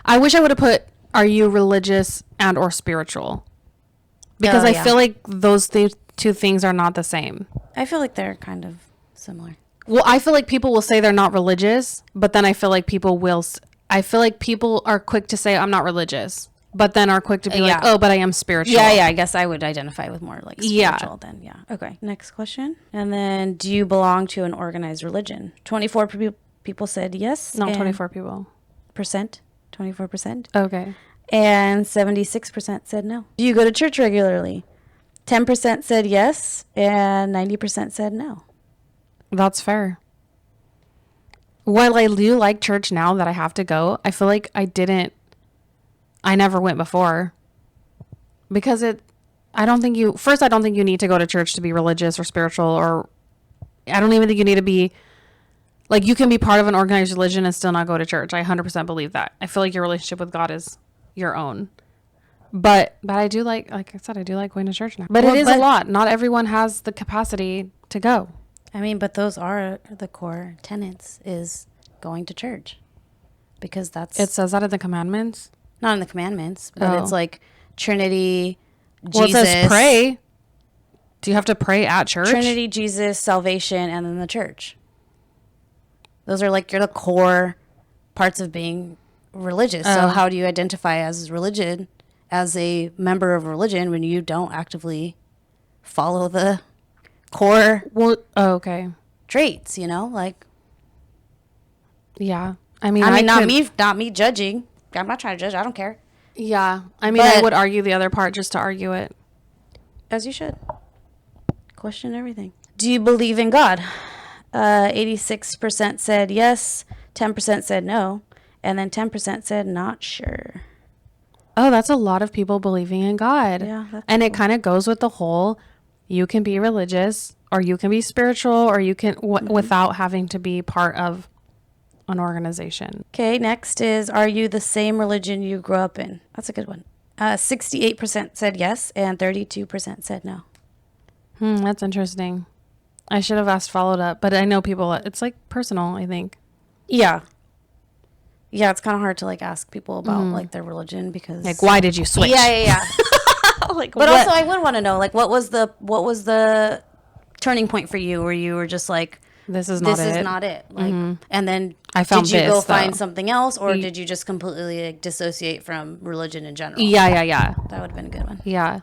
Speaker 1: I wish I would have put, are you religious and or spiritual? Because
Speaker 2: Oh,
Speaker 1: I
Speaker 2: yeah.
Speaker 1: feel like those two things are not the same.
Speaker 2: I feel like they're kind of similar.
Speaker 1: Well, I feel like people will say they're not religious, but then I feel like people are quick to say I'm not religious, but then are quick to be like,
Speaker 2: Yeah.
Speaker 1: oh, but I am spiritual.
Speaker 2: Yeah, I guess I would identify with more like
Speaker 1: Yeah.
Speaker 2: spiritual then. Yeah. Okay. Next question. And then, do you belong to an organized religion? 24 people said yes.
Speaker 1: Not
Speaker 2: and
Speaker 1: 24 people.
Speaker 2: percent. 24%.
Speaker 1: Okay.
Speaker 2: And 76% said no. Do you go to church regularly? 10% said yes, and 90% said no.
Speaker 1: That's fair. While I do like church now that I have to go, I feel like I never went before. Because I don't think you need to go to church to be religious or spiritual, or I don't even think you need to be, like, you can be part of an organized religion and still not go to church. I 100% believe that. I feel like your relationship with God is your own. But I do like I said, I do like going to church now. But it is a lot. Not everyone has the capacity to go.
Speaker 2: I mean, but those are the core tenets, is going to church. Because that's...
Speaker 1: It says that in the commandments.
Speaker 2: Not in the commandments, but it's like Trinity, Jesus.
Speaker 1: Well, it says pray. Do you have to pray at church?
Speaker 2: Trinity, Jesus, salvation, and then the church. Those are like the core parts of being religious. So how do you identify as religion, as a member of religion, when you don't actively follow the core
Speaker 1: okay.
Speaker 2: traits, like...
Speaker 1: Yeah. I mean,
Speaker 2: not me judging. I'm not trying to judge. I don't care.
Speaker 1: Yeah. I mean, I would argue the other part just to argue it.
Speaker 2: As you should. Question everything. Do you believe in God? 86% said yes, 10% said no, and then 10% said not sure.
Speaker 1: Oh, that's a lot of people believing in God.
Speaker 2: Yeah, that's
Speaker 1: and it kind of goes with the whole, you can be religious or you can be spiritual or you can, without having to be part of an organization.
Speaker 2: Okay, next is, are you the same religion you grew up in? That's a good one. 68% said yes, and 32% said no.
Speaker 1: That's interesting. I should have asked followed up, but I know people, it's like personal, I think.
Speaker 2: Yeah. Yeah, it's kind of hard to like ask people about like their religion, because
Speaker 1: Like, why did you switch?
Speaker 2: Yeah.
Speaker 1: Like,
Speaker 2: But also, I would want to know, like, what was the turning point for you, where you were just like,
Speaker 1: this is not
Speaker 2: it. Like, and then
Speaker 1: I found
Speaker 2: did you go
Speaker 1: this,
Speaker 2: find
Speaker 1: though.
Speaker 2: something else, or did you just completely like dissociate from religion in general?
Speaker 1: Yeah.
Speaker 2: That would have been a good one.
Speaker 1: Yeah.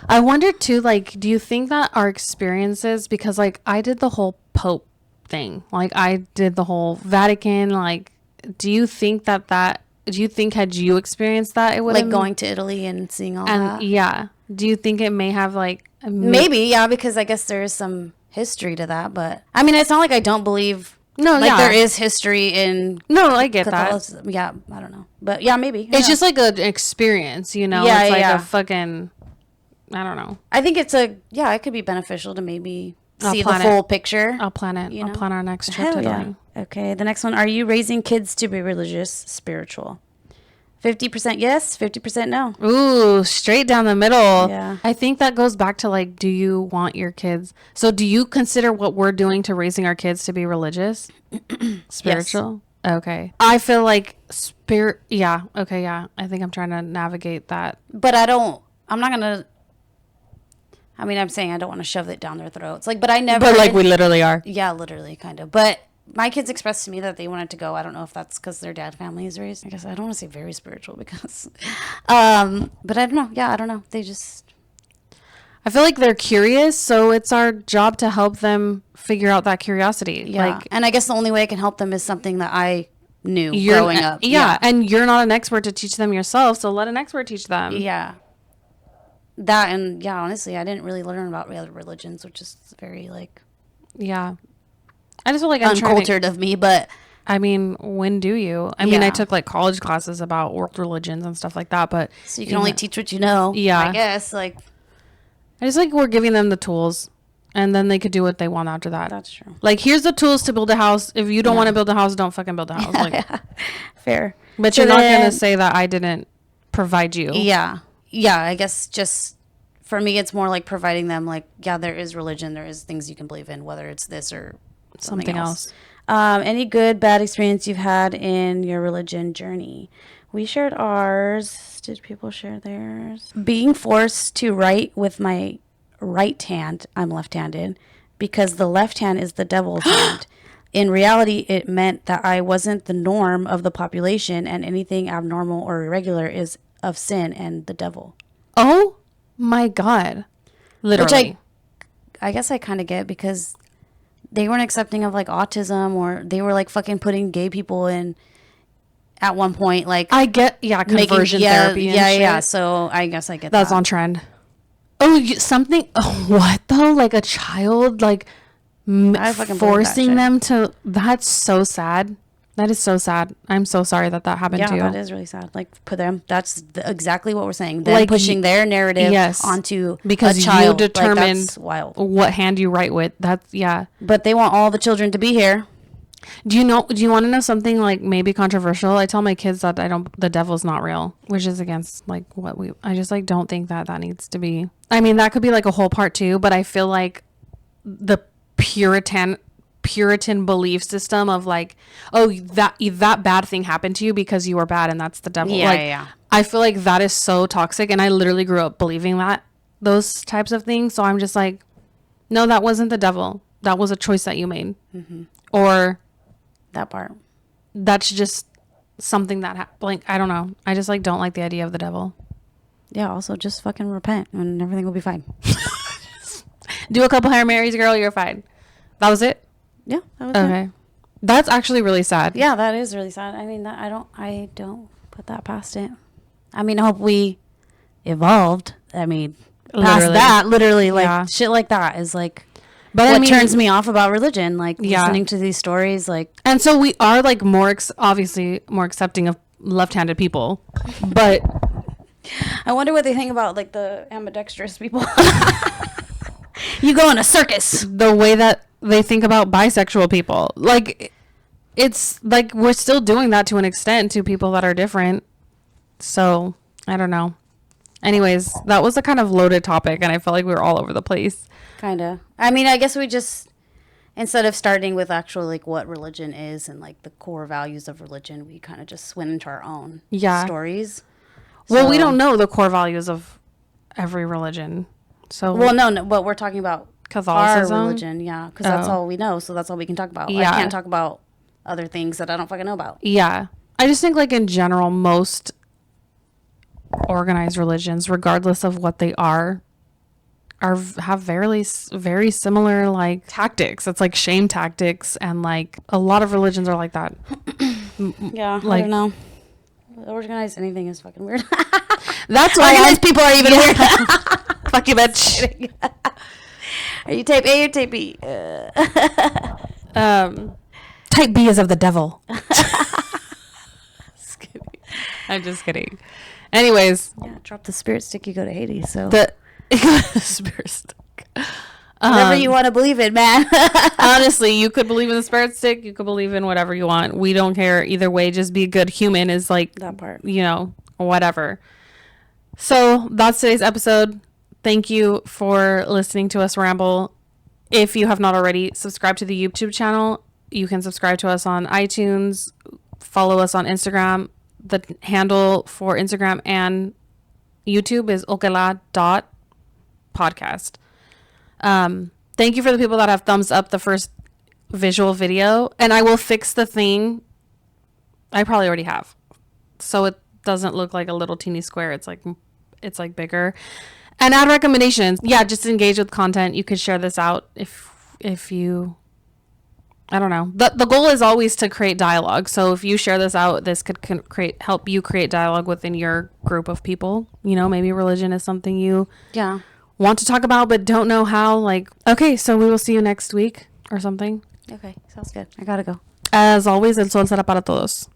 Speaker 1: I wonder too, like, do you think that our experiences, because like I did the whole Pope thing, like I did the whole Vatican, like, do you think had you experienced that, it would
Speaker 2: Like going to Italy and seeing all that?
Speaker 1: Yeah. Do you think it may have like
Speaker 2: Maybe, yeah, because I guess there is some history to that, but I mean, it's not like I don't believe.
Speaker 1: No,
Speaker 2: like
Speaker 1: yeah.
Speaker 2: there is history in
Speaker 1: No, I get that.
Speaker 2: Catholicism. Yeah, I don't know, but yeah, maybe
Speaker 1: It's just like an experience,
Speaker 2: Yeah,
Speaker 1: it's like
Speaker 2: yeah.
Speaker 1: a fucking, I don't know.
Speaker 2: I think it could be beneficial to maybe see the
Speaker 1: plan it.
Speaker 2: full picture.
Speaker 1: I'll plan it.
Speaker 2: You
Speaker 1: I'll
Speaker 2: know?
Speaker 1: plan our next trip
Speaker 2: Hell
Speaker 1: to
Speaker 2: yeah.
Speaker 1: Italy.
Speaker 2: Okay, the next one. Are you raising kids to be religious, spiritual? 50% yes, 50% no.
Speaker 1: Ooh, straight down the middle.
Speaker 2: Yeah.
Speaker 1: I think that goes back to like, do you want your kids? So do you consider what we're doing to raising our kids to be religious? Spiritual? Okay. I feel like spirit. Yeah. Okay. Yeah. I think I'm trying to navigate that.
Speaker 2: But I'm not going to, I mean, I'm saying I don't want to shove it down their throats. Like, but I never.
Speaker 1: But like we literally are.
Speaker 2: Yeah, literally, kind of. But my kids expressed to me that they wanted to go. I don't know if that's because their dad family is raised. I guess I don't want to say very spiritual because, but I don't know. Yeah, I don't know. They just.
Speaker 1: I feel like they're curious, so it's our job to help them figure out that curiosity.
Speaker 2: Yeah,
Speaker 1: Like,
Speaker 2: and I guess the only way I can help them is something that I knew
Speaker 1: you're
Speaker 2: growing up.
Speaker 1: Yeah, and you're not an expert to teach them yourself, so let an expert teach them.
Speaker 2: Yeah. That and yeah, honestly, I didn't really learn about other religions, which is very like
Speaker 1: Yeah. I just feel like I'm
Speaker 2: uncultured of me, but
Speaker 1: I mean, when do you? I mean, I
Speaker 2: Yeah.
Speaker 1: took like college classes about world religions and stuff like that, but
Speaker 2: so you can only teach what you know.
Speaker 1: Yeah.
Speaker 2: I guess like
Speaker 1: I just like we're giving them the tools and then they could do what they want after that.
Speaker 2: that's true.
Speaker 1: Like, here's the tools to build a house. If you don't
Speaker 2: Yeah.
Speaker 1: want to build a house, don't fucking build a house. Like,
Speaker 2: Fair.
Speaker 1: but
Speaker 2: So
Speaker 1: you're not going
Speaker 2: then-
Speaker 1: to say that I didn't provide you.
Speaker 2: Yeah. Yeah, I guess just for me it's more like providing them like yeah, there is religion, there is things you can believe in, whether it's this or something else. Any good, bad experience you've had in your religion journey? We shared ours. Did people share theirs? Being forced to write with my right hand, I'm left-handed, because the left hand is the devil's hand. In reality, it meant that I wasn't the norm of the population, and anything abnormal or irregular is of sin and the devil.
Speaker 1: Oh my God. Literally.
Speaker 2: I guess I kind of get because they weren't accepting of like autism, or they were like fucking putting gay people in at one point, like
Speaker 1: I get, yeah, conversion
Speaker 2: making,
Speaker 1: therapy and shit.
Speaker 2: yeah. So I guess I get
Speaker 1: That's
Speaker 2: that.
Speaker 1: on trend. Oh, something. Oh, what though? Like a child, like
Speaker 2: I fucking believe that
Speaker 1: forcing
Speaker 2: shit.
Speaker 1: them to. That's so sad. That is so sad. I'm so sorry that happened
Speaker 2: Yeah,
Speaker 1: to you.
Speaker 2: that is really sad. Like put them. That's exactly what we're saying. Them
Speaker 1: Like,
Speaker 2: pushing their narrative
Speaker 1: yes,
Speaker 2: onto
Speaker 1: because
Speaker 2: a child.
Speaker 1: you determined
Speaker 2: Like, that's wild.
Speaker 1: what hand you write with. That's yeah.
Speaker 2: But they want all the children to be here.
Speaker 1: Do you know? Do you want to know something like maybe controversial? I tell my kids that I don't. The devil's not real, which is against like what we. I just like don't think that needs to be. I mean, that could be like a whole part too. But I feel like the Puritan belief system of like, oh, that bad thing happened to you because you were bad and that's the devil.
Speaker 2: Yeah,
Speaker 1: like,
Speaker 2: yeah.
Speaker 1: I feel like that is so toxic, and I literally grew up believing those types of things. So I'm just like, no, that wasn't the devil. That was a choice that you made, or
Speaker 2: That part.
Speaker 1: that's just something that like I don't know. I just like don't like the idea of the devil.
Speaker 2: Yeah. Also, just fucking repent and everything will be fine.
Speaker 1: Do a couple Hail Marys, girl. You're fine. That was it.
Speaker 2: Yeah. That was it.
Speaker 1: Okay, that's actually really sad.
Speaker 2: Yeah, that is really sad. I mean, I don't put that past it. I mean, I hope we evolved. I mean, past
Speaker 1: Literally.
Speaker 2: that, literally, like
Speaker 1: Yeah.
Speaker 2: shit like that is like
Speaker 1: But
Speaker 2: what
Speaker 1: I mean,
Speaker 2: turns me off about religion. Like
Speaker 1: Yeah.
Speaker 2: listening to these stories, like
Speaker 1: and so we are like more obviously more accepting of left-handed people, but
Speaker 2: I wonder what they think about like the ambidextrous people. You go in a circus.
Speaker 1: the way that they think about bisexual people, like it's like we're still doing that to an extent to people that are different. So I don't know. Anyways, that was a kind of loaded topic, and I felt like we were all over the place.
Speaker 2: Kind of. I mean, I guess we just instead of starting with actually like what religion is and like the core values of religion, we kind of just went into our own stories.
Speaker 1: Well, we
Speaker 2: So-
Speaker 1: don't know the core values of every religion. So
Speaker 2: Well, no, but we're talking about
Speaker 1: Catholicism?
Speaker 2: our religion, yeah, because that's
Speaker 1: Oh.
Speaker 2: all we know. So that's all we can talk about.
Speaker 1: Yeah.
Speaker 2: I can't talk about other things that I don't fucking know about.
Speaker 1: Yeah. I just think like in general, most organized religions, regardless of what they are have very similar like tactics. It's like shame tactics, and like a lot of religions are like that.
Speaker 2: Yeah, I
Speaker 1: Like-
Speaker 2: don't know. Organized anything is fucking weird.
Speaker 1: That's why
Speaker 2: Organized people are even weird.
Speaker 1: fuck you, bitch.
Speaker 2: Are you type A or type B?
Speaker 1: Type B is of the devil. Just kidding. I'm just kidding. Anyways,
Speaker 2: Yeah, drop the spirit stick, you go to Hades. So
Speaker 1: the spirit stick.
Speaker 2: Whatever you want to believe in, man.
Speaker 1: Honestly, you could believe in the spirit stick. You could believe in whatever you want. We don't care either way. Just be a good human is like,
Speaker 2: That part.
Speaker 1: you know, whatever. So that's today's episode. Thank you for listening to us ramble. If you have not already, subscribe to the YouTube channel. You can subscribe to us on iTunes. Follow us on Instagram. The handle for Instagram and YouTube is okela.podcast. Thank you for the people that have thumbs up the first visual video. And I will fix the thing. I probably already have. So it doesn't look like a little teeny square. It's like bigger. And add recommendations. Yeah, just engage with content. You could share this out if you, I don't know. The goal is always to create dialogue. So if you share this out, this could help you create dialogue within your group of people. You know, maybe religion is something you want to talk about but don't know how. Like, okay, so we will see you next week or something.
Speaker 2: Okay, sounds good. I gotta go.
Speaker 1: As always, el sol será para todos.